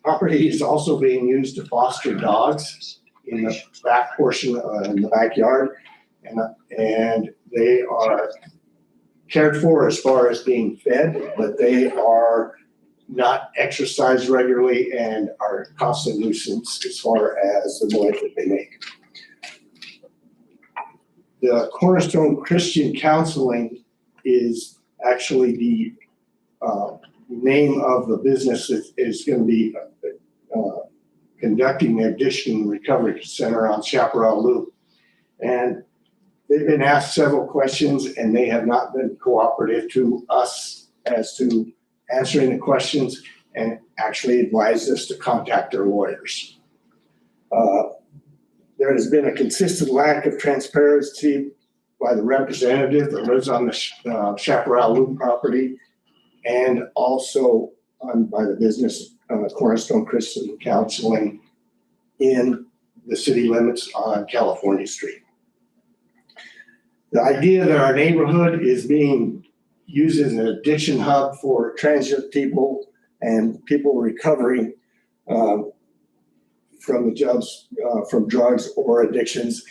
property is also being used to foster dogs in the back portion in the backyard, and they are cared for as far as being fed, but they are not exercised regularly and are a constant nuisance as far as the noise that they make. The Cornerstone Christian Counseling is actually the name of the business that is going to be conducting the Addiction Recovery Center on Chaparral Loop. And they've been asked several questions and they have not been cooperative to us as to answering the questions and actually advised us to contact their lawyers. There has been a consistent lack of transparency by the representative that lives on the Chaparral Loop property and also by the business Cornerstone Christian Counseling in the city limits on California Street. The idea that our neighborhood is being used as an addiction hub for transient people and people recovering from the jobs, from drugs or addictions,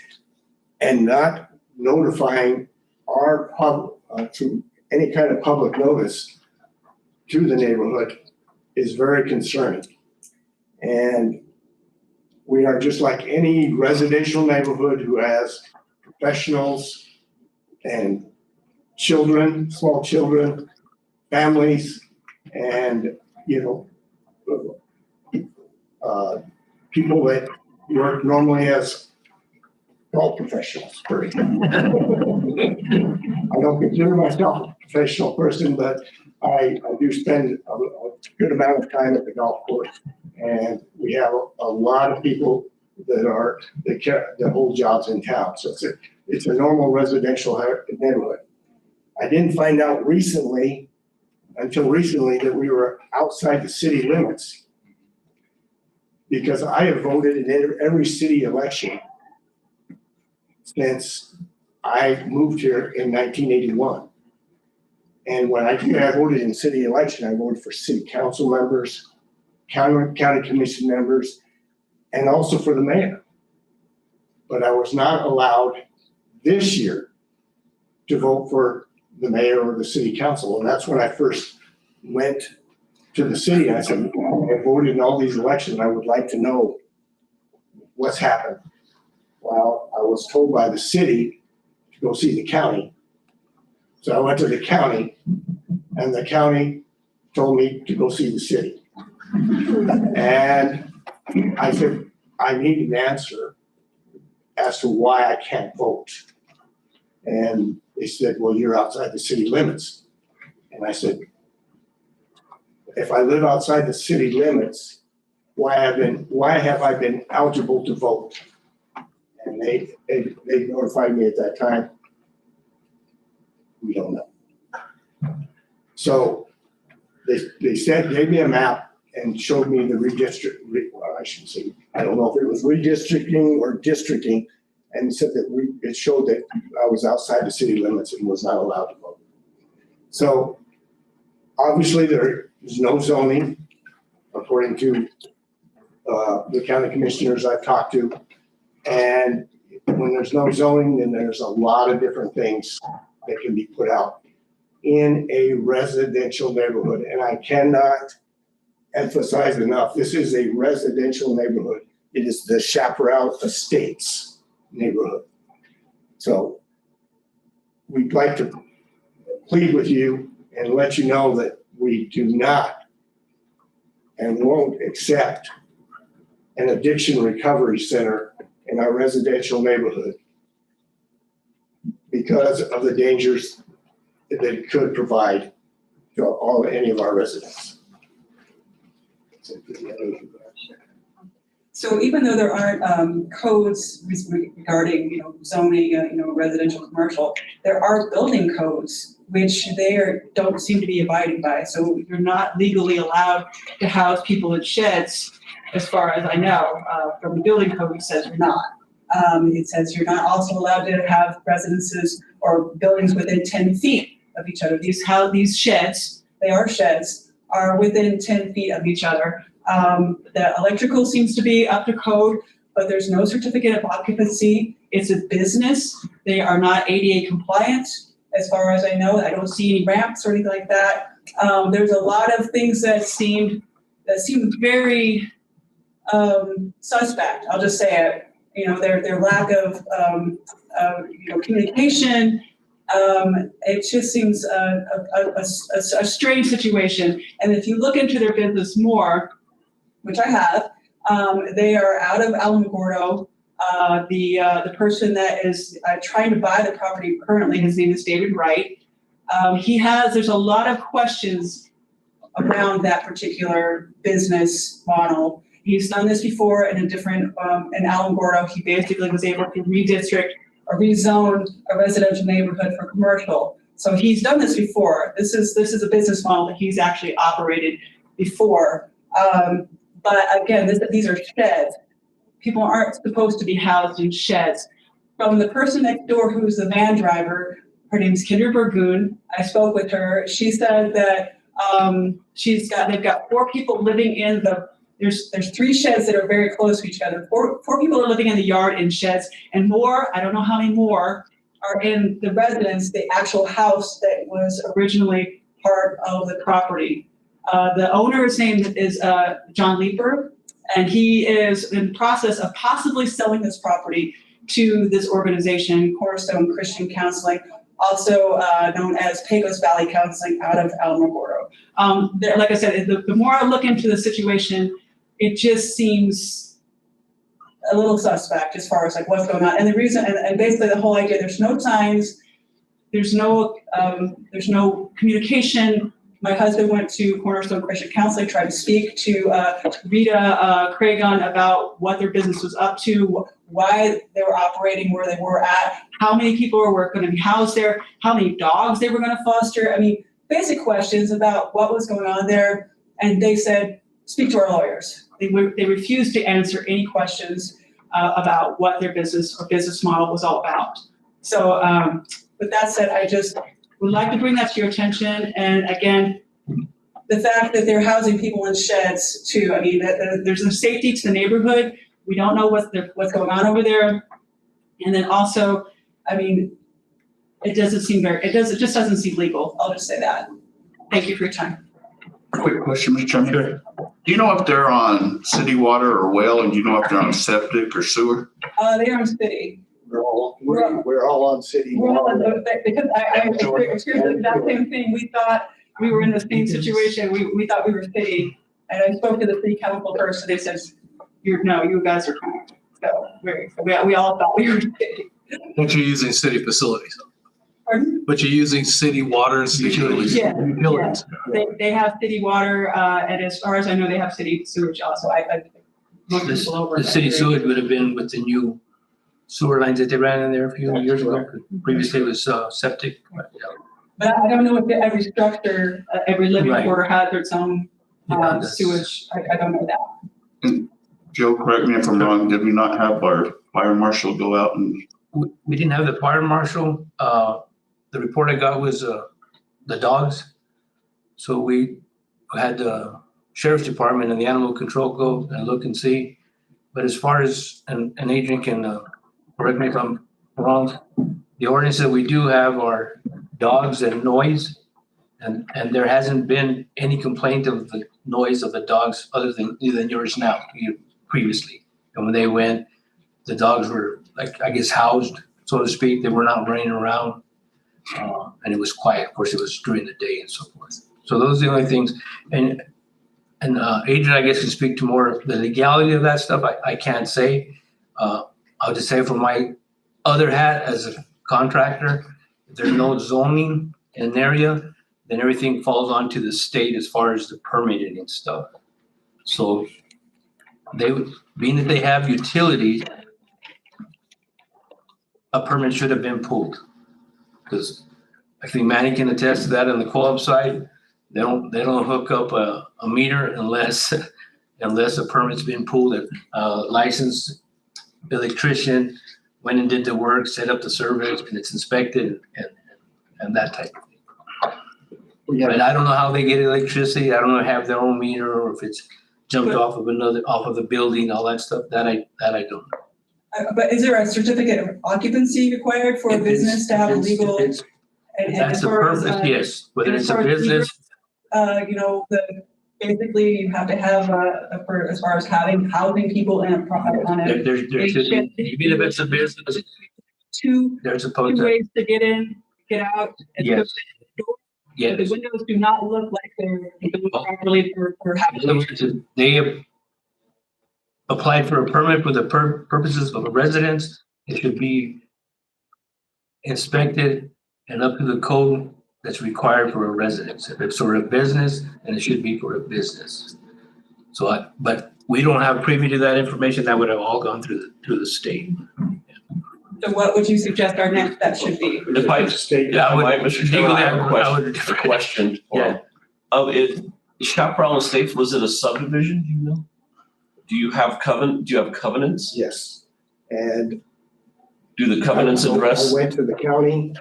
and not notifying our to any kind of public notice to the neighborhood is very concerning. And we are just like any residential neighborhood who has professionals and children, small children, families, and, people that work normally as health professionals. I don't consider myself a professional person, but I do spend a good amount of time at the golf course. And we have a lot of people that hold jobs in town. So it's a normal residential neighborhood. I didn't find out until recently, that we were outside the city limits, because I have voted in every city election since I moved here in 1981. And when I voted in city election, I voted for city council members, county commission members, and also for the mayor. But I was not allowed this year to vote for the mayor or the city council. And that's when I first went to the city. And I said, I voted in all these elections. I would like to know what's happened. Well, I was told by the city to go see the county. So I went to the county, and the county told me to go see the city. And I said, I need an answer as to why I can't vote. And they said, well, you're outside the city limits. And I said, if I live outside the city limits, why have I been eligible to vote? And they notified me at that time, we don't know. So they gave me a map and showed me the I don't know if it was redistricting or districting, and said that it showed that I was outside the city limits and was not allowed to vote. So obviously there is no zoning, according to the county commissioners I've talked to. And when there's no zoning, then there's a lot of different things that can be put out in a residential neighborhood. And I cannot emphasize enough, this is a residential neighborhood. It is the Chaparral Estates neighborhood. So we'd like to plead with you and let you know that we do not and won't accept an addiction recovery center in our residential neighborhood because of the dangers that it could provide to any of our residents. So even though there aren't codes regarding, zoning, residential, commercial, there are building codes which don't seem to be abiding by. So you're not legally allowed to house people in sheds, as far as I know. From the building code, it says you're not. It says you're not also allowed to have residences or buildings within 10 feet of each other. These sheds, they are sheds, are within 10 feet of each other. The electrical seems to be up to code, but there's no certificate of occupancy. It's a business. They are not ADA compliant, as far as I know. I don't see any ramps or anything like that. There's a lot of things that seemed very suspect. I'll just say it. their lack of, communication. It just seems a strange situation. And if you look into their business more, which I have, they are out of Alamogordo. The person that is trying to buy the property currently, his name is David Wright. There's a lot of questions around that particular business model. He's done this before in a different, in Alamogordo. He basically was able to redistrict or rezone a residential neighborhood for commercial. So he's done this before. This is a business model that he's actually operated before. But again, these are sheds. People aren't supposed to be housed in sheds. From the person next door who's the van driver, her name's Kendra Burgoon. I spoke with her. She said that they've got 4 people living in there's 3 sheds that are very close to each other. Four people are living in the yard in sheds, and more, I don't know how many more, are in the residence, the actual house that was originally part of the property. The owner's name is John Leeper, and he is in the process of possibly selling this property to this organization, Cornerstone Christian Counseling, also known as Pecos Valley Counseling out of Alamogordo. Like I said, the more I look into the situation, it just seems a little suspect as far as like what's going on. And the reason, and basically the whole idea, there's no signs, there's no communication. My husband went to Cornerstone Christian Counseling, tried to speak to Rita Cragon about what their business was up to, why they were operating where they were at, how many people were going to be housed there, how many dogs they were going to foster. I mean, basic questions about what was going on there. And they said, speak to our lawyers. They refused to answer any questions about what their business or business model was all about. So with that said, I just would like to bring that to your attention. And again, the fact that they're housing people in sheds too. I mean, there's no safety to the neighborhood. We don't know what's going on over there. And then also, I mean, it just doesn't seem legal. I'll just say that. Thank you for your time. Quick question, Mr. Chairman. Sure. Do you know if they're on city water or well, and do you know if they're on septic or sewer? They are on city. We're all on city. Because I experienced that same thing. We thought we were in the same situation. We thought we were city. And I spoke to the city council first, and they said, you guys are fine. So we all thought we were city. But you're using city facilities. Pardon? But you're using city water and utilities. Yeah. Utilities. Yeah. They have city water, and as far as I know, they have city sewage also. The city sewage would have been with the new sewer lines that they ran in there a few years ago. Previously it was septic. But I don't know if every structure, every living quarter has its own sewage. I don't know that. And Joe, correct me if I'm wrong, did we not have our fire marshal go out and? We didn't have the fire marshal. The report I got was the dogs. So we had the sheriff's department and the animal control go and look and see. But as far as, and Adrian can correct me if I'm wrong, the ordinance that we do have are dogs and noise. And there hasn't been any complaint of the noise of the dogs other than yours now, previously. And when they went, the dogs were like, I guess, housed, so to speak. They were not running around. And it was quiet. Of course, it was during the day and so forth. So those are the only things. And Adrian, I guess, can speak to more of the legality of that stuff. I can't say. I'll just say from my other hat as a contractor, if there's no zoning in an area, then everything falls onto the state as far as the permitting and stuff. So being that they have utilities, a permit should have been pulled. Because I think Manny can attest to that on the co-op side. They don't hook up a meter unless a permit's been pulled. Licensed electrician went and did the work, set up the service, and it's inspected and that type of thing. Yeah. But I don't know how they get electricity. I don't know if they have their own meter or if it's jumped off of the building, all that stuff. That I don't know. But is there a certificate of occupancy required for a business to have a legal? That's the purpose, yes. Whether it's a business. The basically you have to have, for, as far as housing people in a, on a. There should be, even if it's a business, Two, they're supposed two to, ways to get in, get out. And so yes, the yes. windows do not look like they're built properly for In other housing. words, they have applied for a permit for the purposes of a residence. It should be inspected and up to the code that's required for a residence. If it's for a business, then it should be for a business. So but we don't have privy to that information. That would have all gone through the state. So what would you suggest our next step should be? If I, yeah, I would, Mr. Chairman, I have a question. Yeah. Chaparral Estates, was it a subdivision, do you know? Do you have covenants? Yes. And Do the covenants address? I went to the county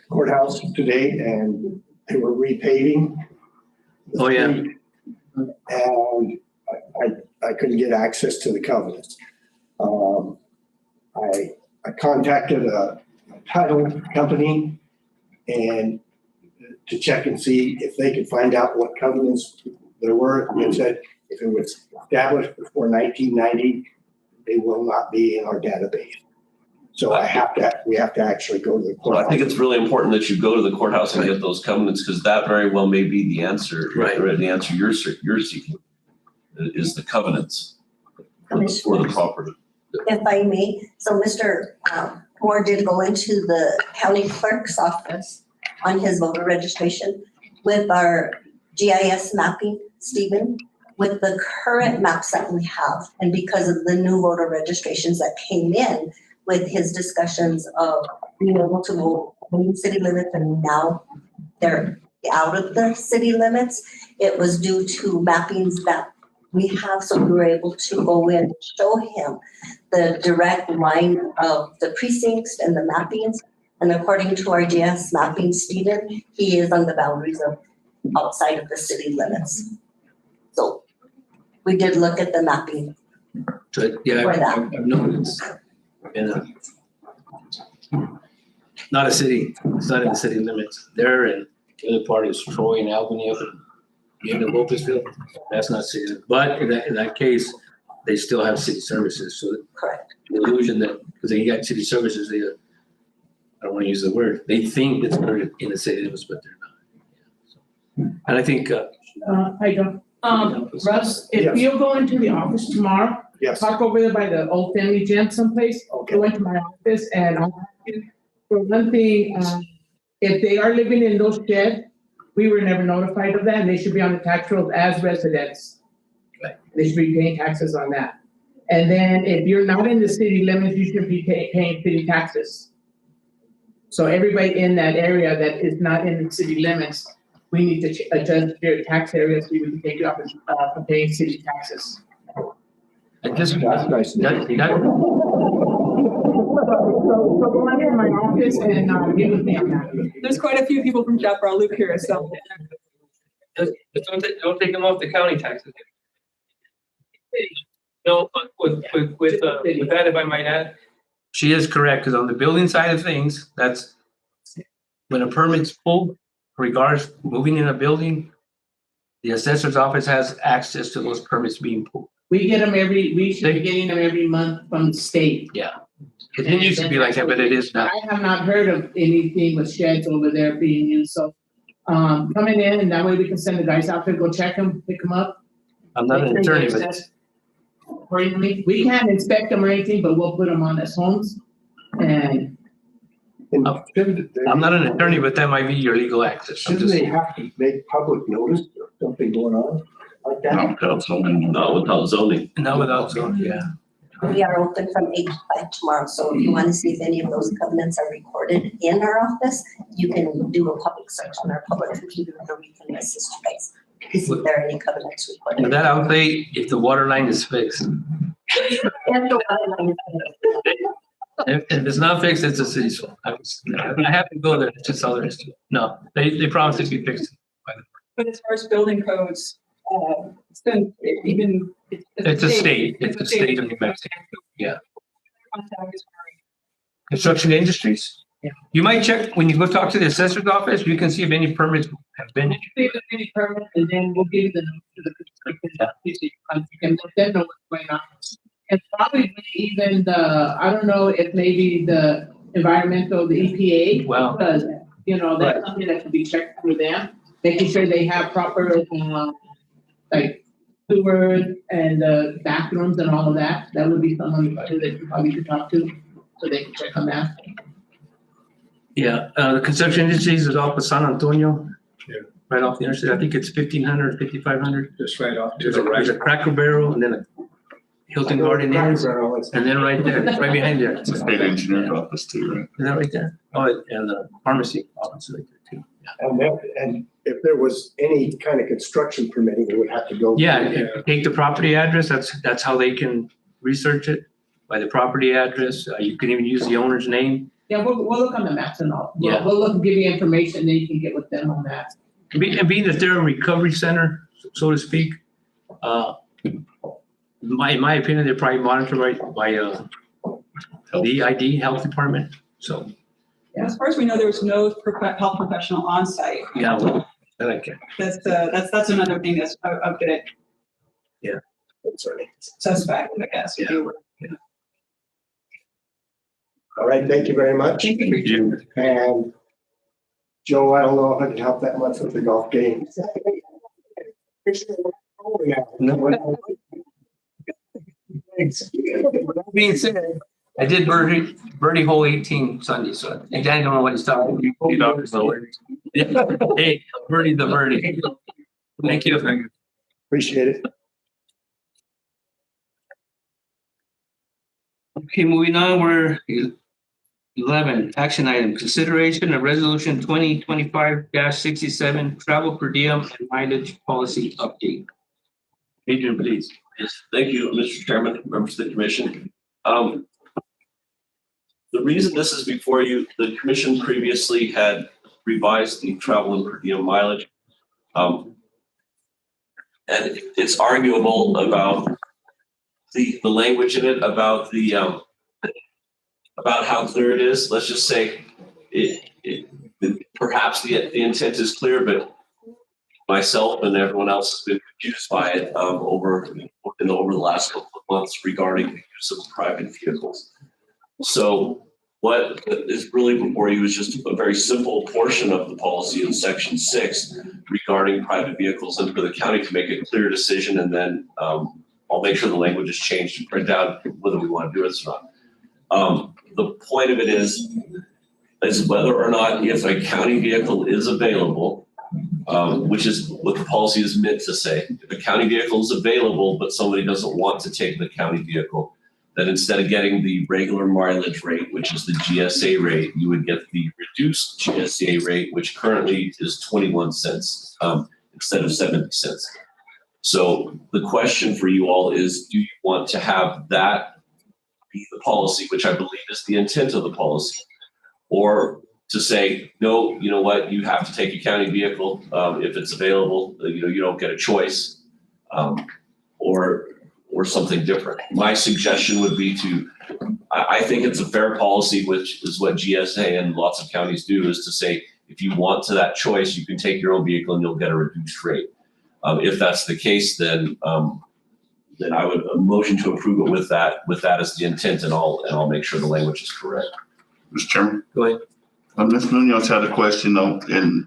courthouse today and they were repaving. Oh, yeah. And I couldn't get access to the covenants. I contacted a title company and to check and see if they could find out what covenants there were. And they said if it was established before 1990, they will not be in our database. So we have to actually go to the Well, courthouse. I think it's really important that you go to the courthouse and get those covenants, because that very well may be the answer. Right. The answer you're seeking is the covenants for the property. If I may, so Mr. Moore did go into the county clerk's office on his voter registration with our GIS mapping, Stephen, with the current maps that we have. And because of the new voter registrations that came in with his discussions of being able to vote in city limits and now they're out of the city limits, it was due to mappings that we have, so we were able to go in and show him the direct line of the precincts and the mappings. And according to our GS mapping, Stephen, he is on the boundaries of outside of the city limits. So we did look at the mapping. So, yeah, For that. I've known it's not a city, it's not in the city limits. There and the other part is Troy and Albany up in Lopezville. That's not city, but in that case, they still have city services. So correct. The illusion that because they got city services, they I don't want to use the word. They think it's in the city limits, but they're not. And I think. Hi, John. Russ, if Yes. you'll go into the office tomorrow, Yes. park over there by the old family gym someplace. Okay. Go into my office and I'll ask you, for one thing, if they are living in those sheds, we were never notified of that and they should be on the tax rolls as residents. Right. They should be paying taxes on that. And then if you're not in the city limits, you should be paying city taxes. So everybody in that area that is not in the city limits, we need to adjust their tax areas, we would take you up from paying city taxes. And just That's nice. So go in my office and give me that. There's quite a few people from Chaparral Loop here, so. Don't take them off the county taxes. No, with that, if I might add. She is correct, because on the building side of things, that's when a permit's pulled, regards moving in a building, the assessor's office has access to those permits being pulled. We get them we should be getting them every month from the state. Yeah. It didn't used to be like that, but it is now. I have not heard of anything with sheds over there being used, so, coming in and that way we can send the guys out to go check them, pick them up. I'm not an attorney, but Accordingly, we can't inspect them or anything, but we'll put them on as homes and. I'm not an attorney, but that might be your legal access. Shouldn't they have to make public notice of something going on like that? Not without zoning. Not without zoning, yeah. We are open from 8 to 5 tomorrow, so if you want to see if any of those covenants are recorded in our office, you can do a public search on our public computer or we can assist you guys. To see if there are any covenants recorded. And that I'll say if the water line is fixed. If it's not fixed, it's a city's fault. I have to go there, it's just all there is to it. No, they promised it to be fixed. But as far as building codes, it's been even. It's a state of New Mexico, yeah. Construction industries. Yeah. You might check, when you go talk to the assessor's office, you can see if any permits have been. See the mini permit, and then we'll give you the note to the construction company, so you can let them know what's going on. And probably even I don't know if maybe the environmental, the EPA. Well. Because, that's something that can be checked through them, making sure they have proper, like sewer and bathrooms and all of that. That would be someone that you probably could talk to, so they can check on that. Yeah, the construction industries is off of San Antonio. Yeah. Right off the interstate. I think it's 1,500, 5,500. Just right off to There's the right. a Cracker Barrel and then a Hilton Garden Inn, and then right there, right behind there. It's a state engineer's office too, right? Is that right there? Oh, and the pharmacy office right there too. And if there was any kind of construction permitting, it would have to go. Yeah, if you take the property address, that's how they can research it, by the property address. You can even use the owner's name. Yeah, we'll look on the maps and all. Yeah. We'll look and give you information, then you can get with them on that. And being that they're a recovery center, so to speak, in my opinion, they're probably monitored by the ID health department, so. As far as we know, there was no health professional on site. Yeah, well, I like it. That's another thing that's a bit. Yeah. Suspect, I guess. if you were. All right, thank you very much. Thank you. And Joe, I don't know if I can help that much with the golf game. That being said, I did birdie hole 18 Sunday, so I don't know what he's talking about. Hey, birdie the birdie. Thank you. Appreciate it. Okay, moving on, we're 11, action item, consideration of resolution 2025-67, travel per diem and mileage policy update. Adrian, please. Yes, thank you, Mr. Chairman, members of the commission. The reason this is before you, the commission previously had revised the travel and per diem mileage. And it's arguable about the language in it, about the about how clear it is. Let's just say perhaps the intent is clear, but myself and everyone else has been confused by it over the last couple of months regarding the use of private vehicles. So what is really before you is just a very simple portion of the policy in section 6 regarding private vehicles, and for the county to make a clear decision, and then I'll make sure the language is changed and print out whether we want to do it or not. The point of it is whether or not if a county vehicle is available, which is what the policy is meant to say. If a county vehicle is available, but somebody doesn't want to take the county vehicle, then instead of getting the regular mileage rate, which is the GSA rate, you would get the reduced GSA rate, which currently is 21 cents instead of 70 cents. So the question for you all is, do you want to have that be the policy, which I believe is the intent of the policy, or to say, no, you know what, you have to take a county vehicle if it's available, you don't get a choice, or something different. My suggestion would be I think it's a fair policy, which is what GSA and lots of counties do, is to say, if you want to that choice, you can take your own vehicle and you'll get a reduced rate. If that's the case, then I would motion to approve it with that as the intent, and I'll make sure the language is correct. Mr. Chairman? Go ahead. Ms. Munoz had a question though, and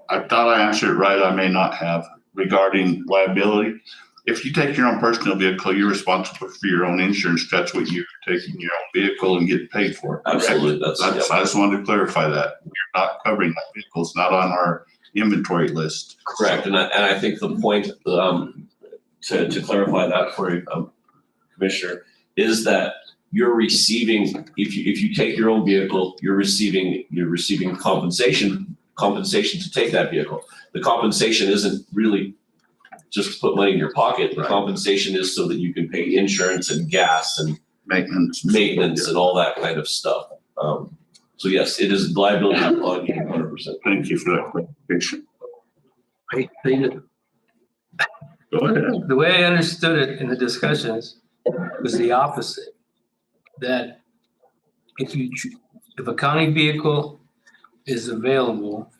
I thought I answered it right, I may not have, regarding liability. If you take your own personal vehicle, you're responsible for your own insurance. That's what you're taking your own vehicle and getting paid for. Absolutely. I just wanted to clarify that. You're not covering that vehicle. It's not on our inventory list. Correct, and I think the point to clarify that for you, Commissioner, is that you're receiving, if you take your own vehicle, you're receiving compensation to take that vehicle. The compensation isn't really just to put money in your pocket. The compensation is so that you can pay insurance and gas and maintenance and all that kind of stuff. So yes, it is liability on you 100%. Thank you for that clarification. The way I understood it in the discussions was the opposite. That if a county vehicle is available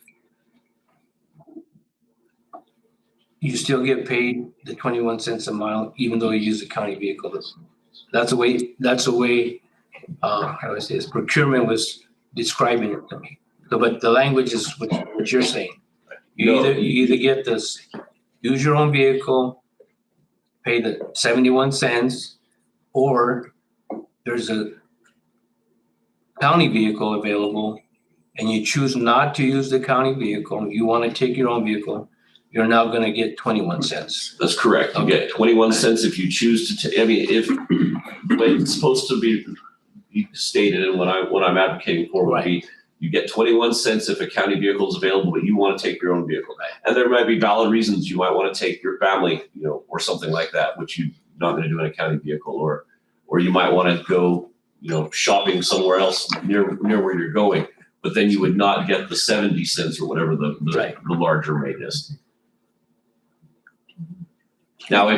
you still get paid the 21 cents a mile, even though you use a county vehicle. That's the way, how do I say this, procurement was describing it to me. So, but the language is what you're saying. You either get this, use your own vehicle, pay the 71 cents, or there's a county vehicle available and you choose not to use the county vehicle, you want to take your own vehicle, you're now going to get 21 cents. That's correct. You get 21 cents if you choose to, I mean, if the way it's supposed to be stated and what I'm advocating for would be, you get 21 cents if a county vehicle is available, but you want to take your own vehicle. And there might be valid reasons you might want to take your family, or something like that, which you're not going to do in a county vehicle, or you might want to go, shopping somewhere else near where you're going, but then you would not get the 70 cents or whatever the larger rate is. Now,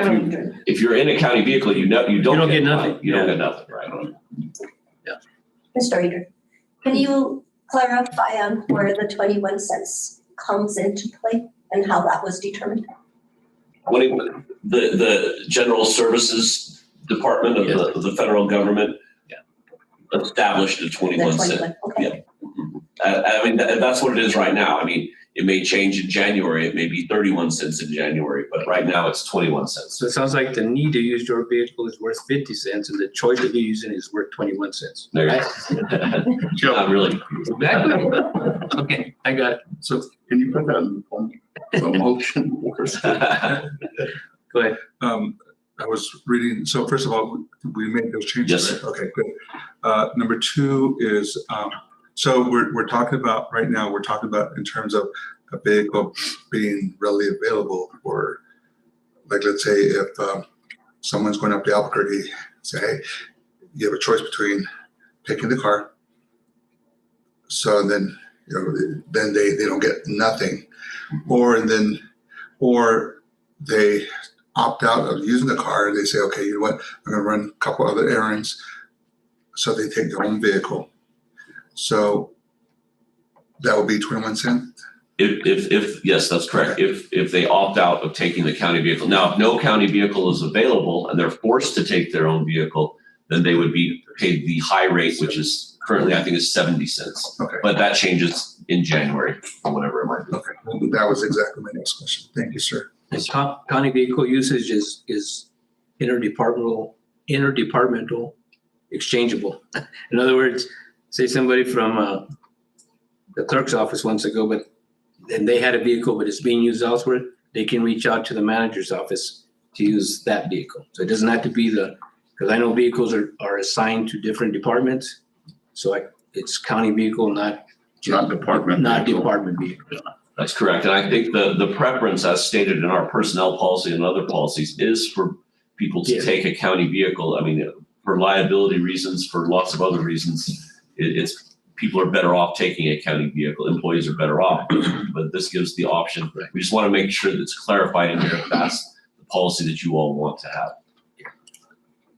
if you're in a county vehicle, you don't get nothing. You don't get nothing, right? Mr. Reader, can you clarify on where the 21 cents comes into play and how that was determined? The General Services Department of the federal government established a 21 cent. Okay. I mean, that's what it is right now. I mean, it may change in January. It may be 31 cents in January, but right now it's 21 cents. So it sounds like the need to use your vehicle is worth 50 cents and the choice of you using it is worth 21 cents. There you go. Not really. Exactly. Okay, I got it. So can you put that in a motion? Go ahead. I was reading, so first of all, we made those changes, Yes. right? Okay, good. Number two is, so we're talking about, right now, we're talking about in terms of a vehicle being readily available for, like, let's say if someone's going up to Albuquerque, say, hey, you have a choice between taking the car, so then, then they don't get nothing, or they opt out of using the car and they say, okay, you know what, I'm gonna run a couple other errands. So they take their own vehicle. So that would be 21 cents? If yes, that's correct. If they opt out of taking the county vehicle. Now, if no county vehicle is available and they're forced to take their own vehicle, then they would be paid the high rate, which is currently, I think, is 70 cents. Okay. But that changes in January or whatever it might be. Okay, well, that was exactly my next question. Thank you, sir. County vehicle usage is interdepartmental exchangeable. In other words, say somebody from the clerk's office wants to go, and they had a vehicle, but it's being used elsewhere, they can reach out to the manager's office to use that vehicle. So it doesn't have to be because I know vehicles are assigned to different departments. So it's county vehicle, not department vehicle. That's correct. And I think the preference, as stated in our personnel policy and other policies, is for people to take a county vehicle. I mean, for liability reasons, for lots of other reasons, it's people are better off taking a county vehicle. Employees are better off, but this gives the option. We just want to make sure that it's clarified in here if that's the policy that you all want to have.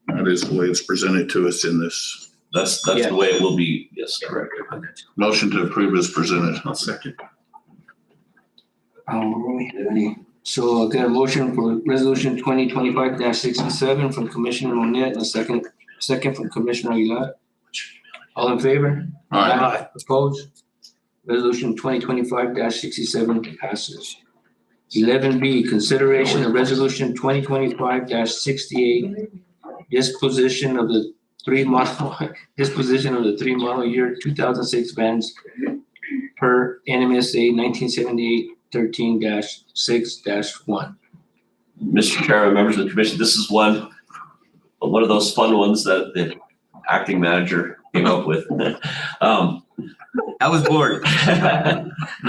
That is the way it's presented to us in this. That's the way it will be. Yes, correct. Motion to approve is presented. I'll second. So I got a motion for resolution 2025-67 from Commissioner Monette and a second from Commissioner Aguilar. All in favor? Aye. Opposed? Resolution 2025-67 passes. 11B, consideration of resolution 2025-68, disposition of the three model year 2006 vans per NMSA 1978-13-6-1. Mr. Chairman, members of the commission, this is one of those fun ones that the acting manager came up with. I was bored.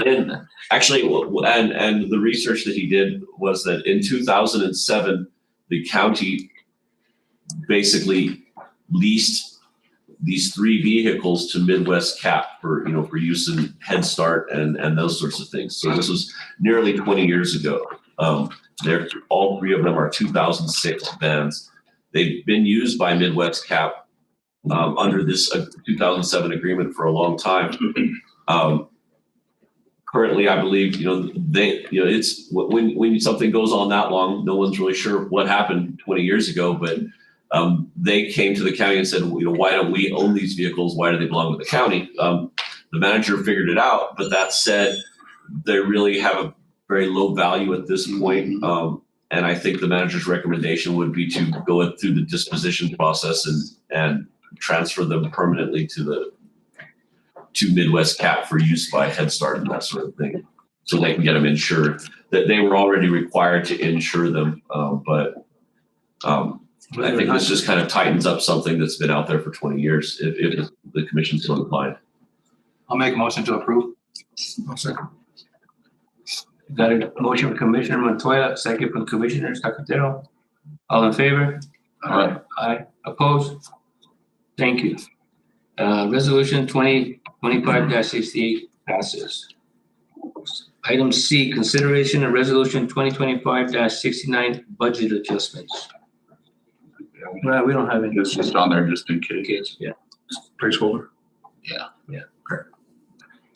And actually, and the research that he did was that in 2007, the county basically leased these three vehicles to Midwest CAP for use in Head Start and those sorts of things. So this was nearly 20 years ago. All three of them are 2006 vans. They've been used by Midwest CAP under this 2007 agreement for a long time. currently, I believe, it's, when something goes on that long, no one's really sure what happened 20 years ago, but they came to the county and said, why don't we own these vehicles? Why do they belong to the county? The manager figured it out, but that said, they really have a very low value at this point. And I think the manager's recommendation would be to go through the disposition process and transfer them permanently to Midwest Cap for use by Head Start and that sort of thing. So they can get them insured. That they were already required to insure them, but I think this just kind of tightens up something that's been out there for 20 years, if the commission's so inclined. I'll make a motion to approve. I'll second. Got a motion from Commissioner Montoya, second from Commissioner Zacatero. All in favor? Aye. Aye. Opposed? Thank you. Resolution 2025-68 passes. Item C, consideration of resolution 2025-69 budget adjustments. Well, we don't have any. It's just on there just in case. Yeah. Placeholder. Yeah.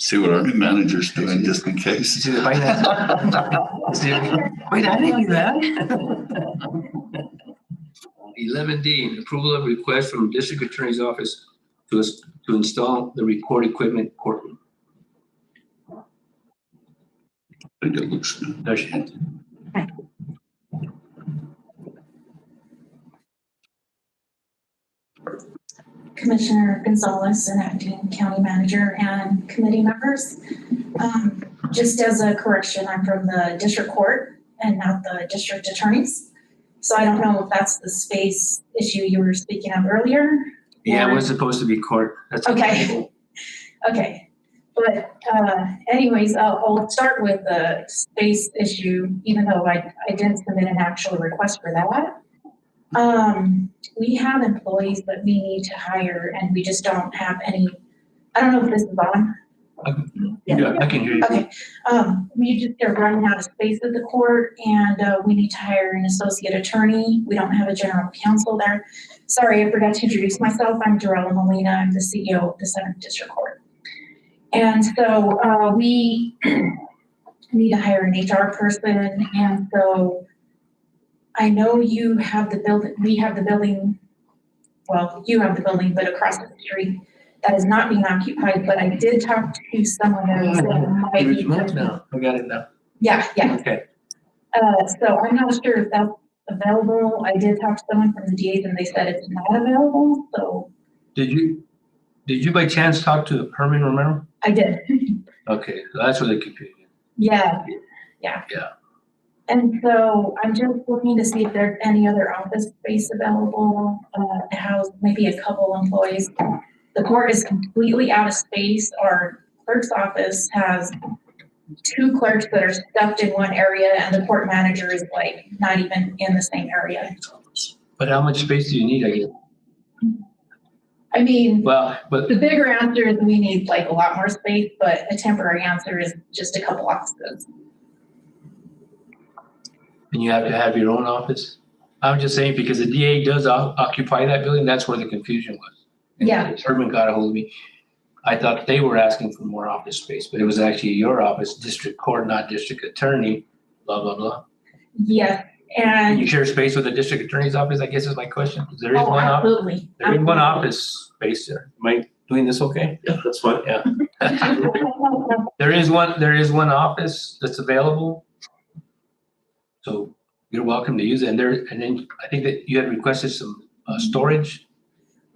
See what our new manager's doing just in case. See the finance. Wait, I didn't do that. 11D, approval of request from District Attorney's Office to install the record equipment courtroom. I think it looks good. There she is. Commissioner Gonzalez and acting county manager and committee members. Just as a correction, I'm from the district court and not the district attorneys. So I don't know if that's the space issue you were speaking of earlier. Yeah, it was supposed to be court. That's okay. Okay. But anyways, I'll start with the space issue, even though I didn't submit an actual request for that. We have employees that we need to hire and we just don't have any, I don't know if this is on. Yeah, I can hear you. Okay, we just are running out of space at the court and we need to hire an associate attorney. We don't have a general counsel there. Sorry, I forgot to introduce myself. I'm Dorella Molina. I'm the CEO of the 7th District Court. And so we need to hire an HR person. And so I know you have the building, we have the building, well, you have the building, but across the street that is not being occupied, but I did talk to someone there who said it might be. Now, I got it now. Yeah. Okay. So I'm not sure if that's available. I did talk to someone from the DA's and they said it's not available, so. Did you by chance talk to Herman Romero? I did. Okay, so that's where the confusion. Yeah. And so I'm just looking to see if there's any other office space available to house maybe a couple employees. The court is completely out of space. Our clerk's office has 2 clerks that are stuffed in one area and the court manager is like not even in the same area. But how much space do you need, I guess? I mean, well, but the bigger answer is we need like a lot more space, but a temporary answer is just a couple offices. and you have to have your own office? I'm just saying because the DA does occupy that building, that's where the confusion was. And Yeah. Herman got a hold of me. I thought they were asking for more office space, but it was actually your office, district court, not district attorney, blah, blah, blah. Yes, Can and. you share space with the district attorney's office, I guess is my question. There is Oh, one office. absolutely. There is one office space there. Am I doing this okay? Yeah, that's fine. Yeah. There is one office that's available. So you're welcome to use it. And then I think that you had requested some storage.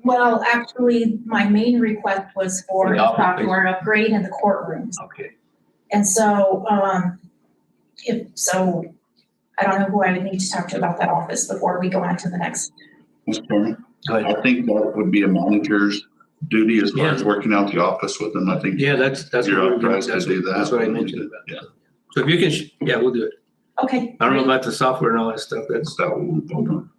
Well, actually, my main request was for For a the office space. software upgrade in the courtrooms. Okay. And so, I don't know who I would need to talk to about that office before we go on to the next. Mr. Chairman, Go ahead. I think that would be a manager's duty as far as working out the office with them. I think Yeah, that's you're what authorized to do that. That's what I mentioned about. Yeah. So if you can, yeah, we'll do it. Okay. I don't know about the software and all that stuff. That's That will vote on.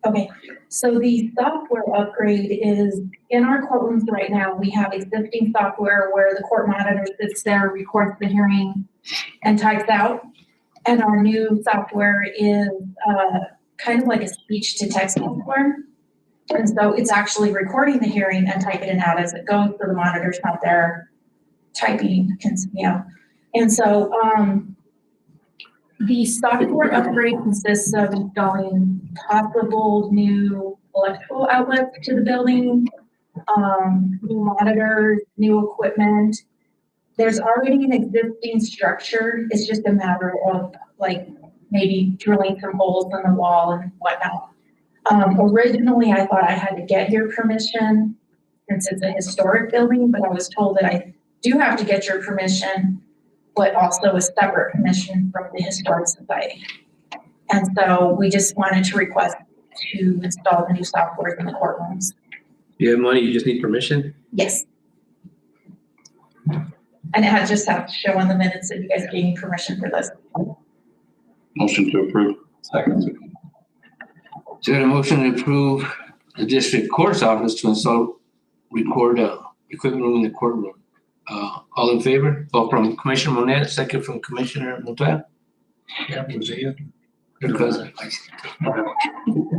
Okay, so the software upgrade is, in our courtrooms right now, we have existing software where the court monitor sits there, records the hearing, and types out. And our new software is kind of like a speech-to-text software. And so it's actually recording the hearing and typing it out as it goes, so the monitor's not there typing, And so, the software upgrade consists of installing possible new electrical outlets to the building, new monitors, new equipment. There's already an existing structure. It's just a matter of like maybe drilling some holes in the wall and whatnot. Originally, I thought I had to get your permission since it's a historic building, but I was told that I do have to get your permission, but also a separate permission from the Historic Society. And so we just wanted to request to install the new software in the courtrooms. You have money, you just need permission? Yes. And it just has to show in the minutes that you guys gave me permission for this. Motion to approve. Second. So got a motion to approve the district court's office to install record equipment room in the courtroom. All in favor? Oh, from Commissioner Monet, second from Commissioner Montoya. Yeah, was it you? Your cousin.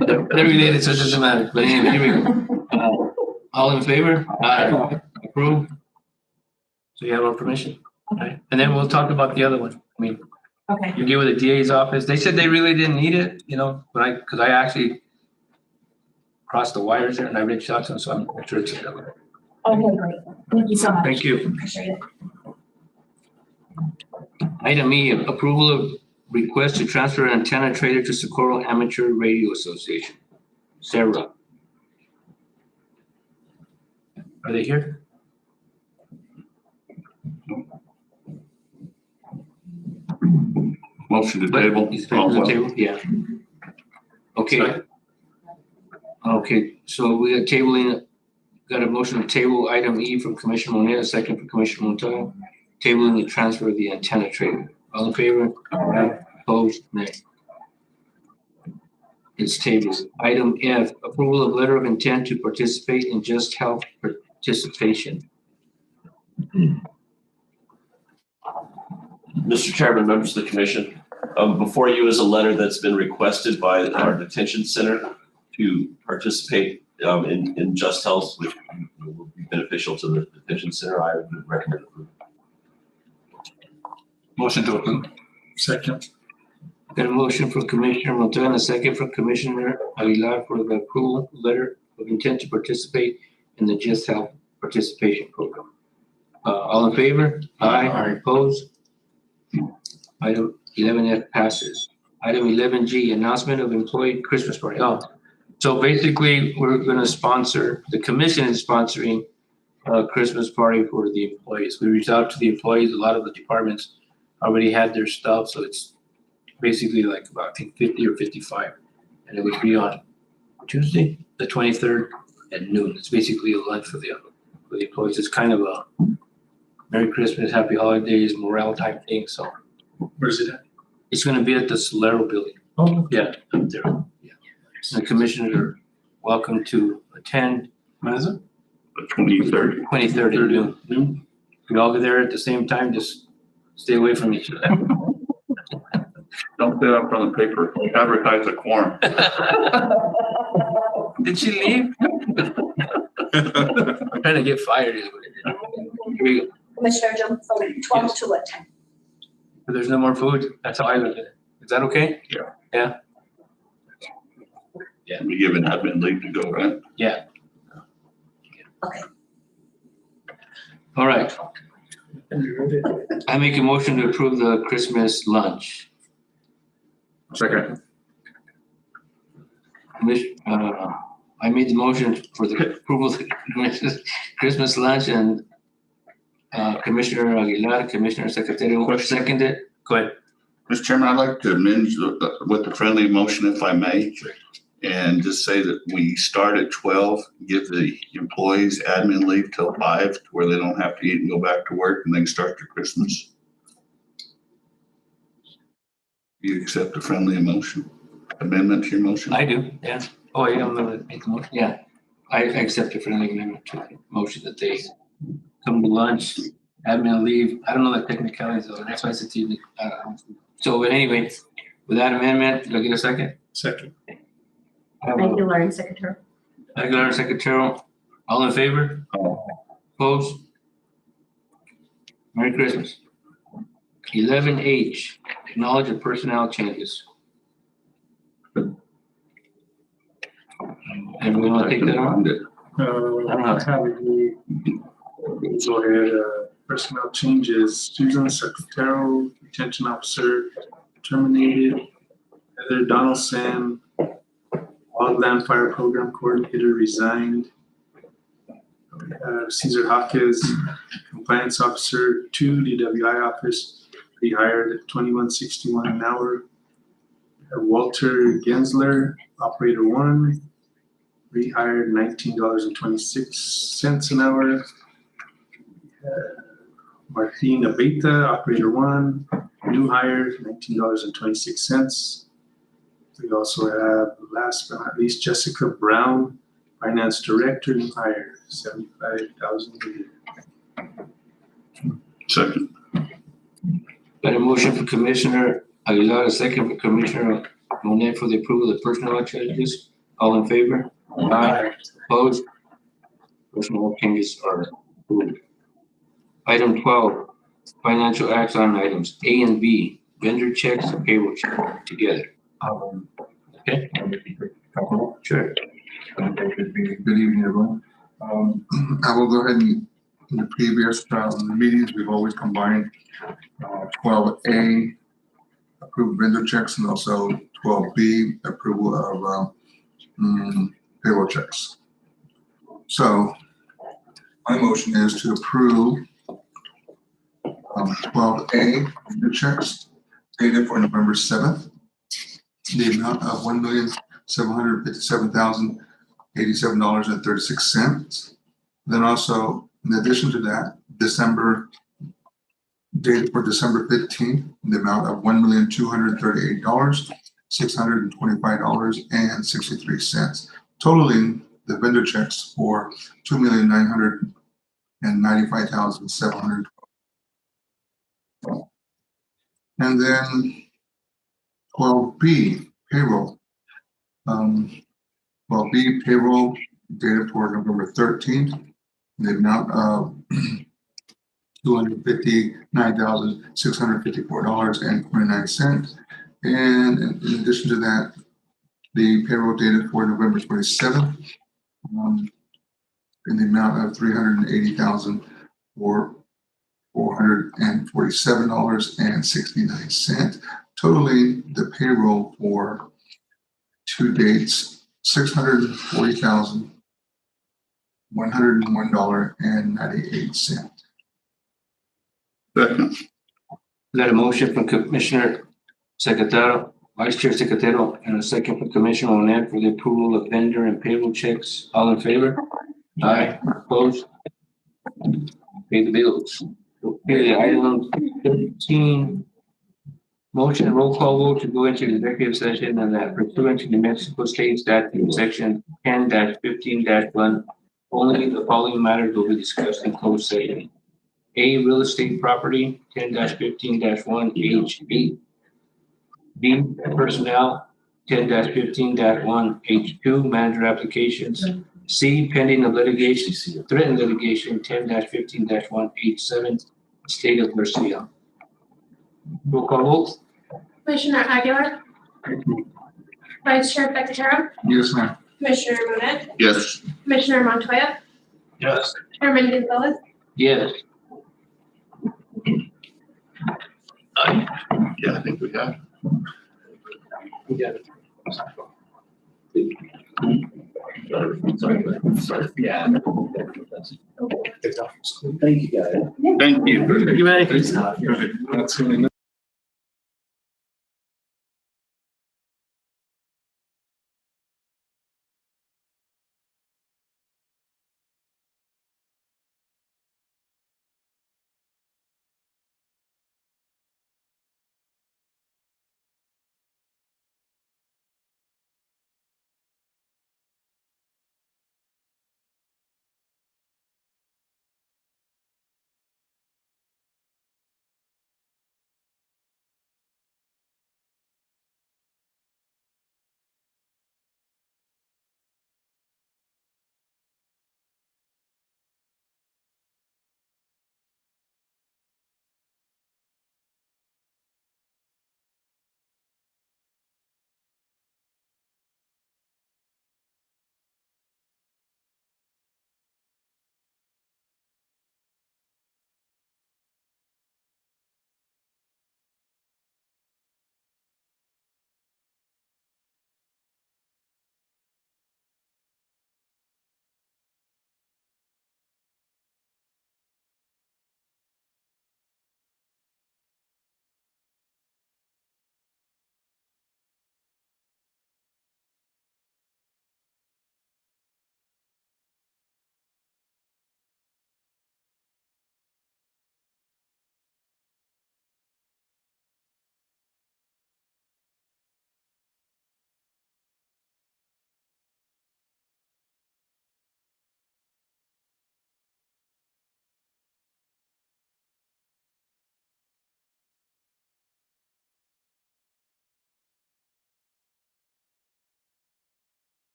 They're related, so it doesn't matter. But anyway, here we go. All in favor? Aye. Approve. So you have our permission, right? And then we'll talk about the other one. I mean, okay. You get with the DA's office. They said they really didn't need it, you know, but because I actually crossed the wires there and I reached out to them, so I'm sure it's available. Okay, great. Thank you so much. Thank you. Appreciate it. Item E, approval of request to transfer an antenna trailer to Socorro Amateur Radio Association. Sarah. Are they here? Motion to table. He's back to the table, yeah. Okay. Okay, so we are tabling, got a motion to table item E from Commissioner Monet, a second from Commissioner Montoya. Tabling the transfer of the antenna trailer. All in favor? Aye. Opposed? Nay. It's tabled. Item F, approval of letter of intent to participate in Just Health participation. Mr. Chairman, members of the commission, before you is a letter that's been requested by our detention center to participate in Just Health, which will be beneficial to the detention center. I would recommend approval. Motion to approve. Second. Got a motion from Commissioner Montoya and a second from Commissioner Aguilar for the approval letter of intent to participate in the Just Health participation program. All in favor? Aye. Opposed? Item 11F passes. Item 11G, announcement of employee Christmas party. Oh, so basically we're going to sponsor, the commission is sponsoring a Christmas party for the employees. We reached out to the employees. A lot of the departments already had their stuff. So it's basically like about, I think 50 or 55. And it would be on Tuesday, the 23rd at noon. It's basically a lunch for the employees. It's kind of a Merry Christmas, Happy Holidays, morale type thing. So where's it at? It's going to be at the Solero building. Oh, yeah, up there. Yeah. The commissioners are welcome to attend. When is it? The 23rd. 23rd at noon. We all get there at the same time. Just stay away from each other. Don't sit up on the paper. Advertise a quorum. Did she leave? I'm trying to get fired. Is what it is. Here we go. Commissioner Jones, from 12 to what time? But there's no more food. That's how I look at it. Is that okay? Yeah. Yeah. Yeah. We given admin leave to go, right? Yeah. Okay. All right. I make a motion to approve the Christmas lunch. Second. I made the motion for the approval of the Christmas lunch and Commissioner Aguilar, Commissioner Secretario seconded. Go ahead. Mr. Chairman, I'd like to amend with the friendly motion, if I may. Sure. And just say that we start at 12, give the employees admin leave till 5, to where they don't have to eat and go back to work, and they can start their Christmas. You accept a friendly amendment to your motion? I do, yeah. Oh, yeah, I'm gonna make a motion, yeah. I accept a friendly amendment to the motion that they come to lunch, admin leave. I don't know the technicalities of it, that's why I said to you. So, but anyway, with that amendment, do I get a second? Second. Aguilar and Secretary. Aguilar and Secretary, all in favor? Opposed? Merry Christmas. 11H, acknowledge of personnel changes. Everyone want to take that on? I have any, go ahead, personnel changes. Susan Secretarial, detention officer, terminated. Heather Donaldson, wildland fire program coordinator, resigned. Cesar Hawkins, compliance officer, 2 DWI office, rehired at 21.61 an hour. Walter Gensler, operator 1, rehired $19.26 an hour. Martina Beta, operator 1, new hire, $19.26. We also have, last but not least, Jessica Brown, finance director, new hire, $75,000 a year. Second. Got a motion for Commissioner Aguilar, a second for Commissioner Monet for the approval of personnel changes. All in favor? Aye. Opposed? Personnel changes are approved. Item 12, financial action items, A and B, vendor checks and payroll check together. Okay. Sure. Good evening, everyone. I will go ahead and, in the previous meetings, we've always combined 12A, approved vendor checks, and also 12B, approval of payroll checks. So my motion is to approve 12A, vendor checks dated for November 7th, the amount of $1,757,087.36. Then also, in addition to that, December, dated for December 15th, the amount of $1,238,625.63, totaling the vendor checks for $2,995,700. And then 12B, payroll. 12B, payroll dated for November 13th, the amount of $259,654.29. And in addition to that, the payroll dated for November 27th, in the amount of $380,447.69, totaling the payroll for 2 dates, $640,101.98. Second. Got a motion from Commissioner Secretarial, Vice Chair Secretarial, and a second from Commissioner Monet for the approval of vendor and payroll checks. All in favor? Aye. Opposed? Pay the bills. Okay, item 13. Motion and roll call vote to go into executive session and that pursuant to New Mexico State Statute Section 10-15-1, only the following matters will be discussed in closed session. A, real estate property, 10-15-1H8. B, personnel, 10-15-1H2, manager applications. C, pending of litigation, threatened litigation, 10-15-1H7, state of Garcia. Roll call vote. Commissioner Aguilar, Vice Chair Secretarial, Yes, ma'am. Commissioner Monet, Yes. Commissioner Montoya, Yes. Chairman Gonzalez. Yes. Yeah, I think we got it. We got it. Sorry. Yeah. Thank you, guys. Thank you. That's really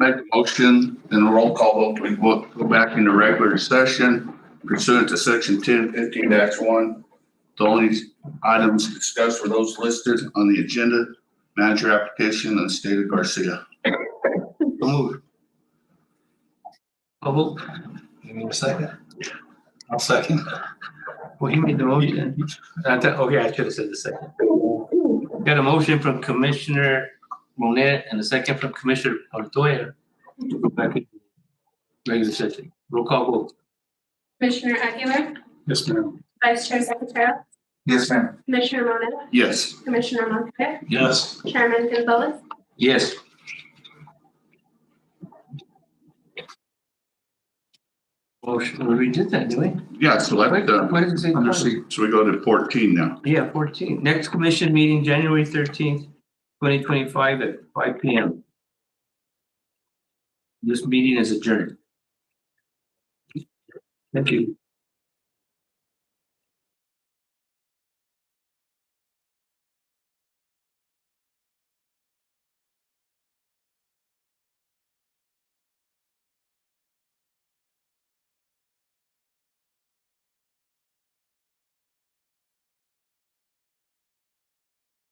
Make a motion and a roll call vote. We will go back into regular session pursuant to section 10:15-1. The only items discussed were those listed on the agenda, manager application and the state of Garcia. So move. I'll vote. You need a second? I'll second. Well, he made the motion. Okay, I should have said the second. Got a motion from Commissioner Monet and a second from Commissioner Montoya to go back in regular session. Roll call vote. Commissioner Aguilar, Yes, ma'am. Vice Chair Secretarial, Yes, ma'am. Commissioner Monet, Yes. Commissioner Montoya, Yes. Chairman Gonzalez. Yes. Motion, we did that, didn't we? Yeah, so let, Why does it say? Under C. so we go to 14 now. Yeah, 14. Next commission meeting, January 13th, 2025 at 5 p.m. This meeting is adjourned. Thank you.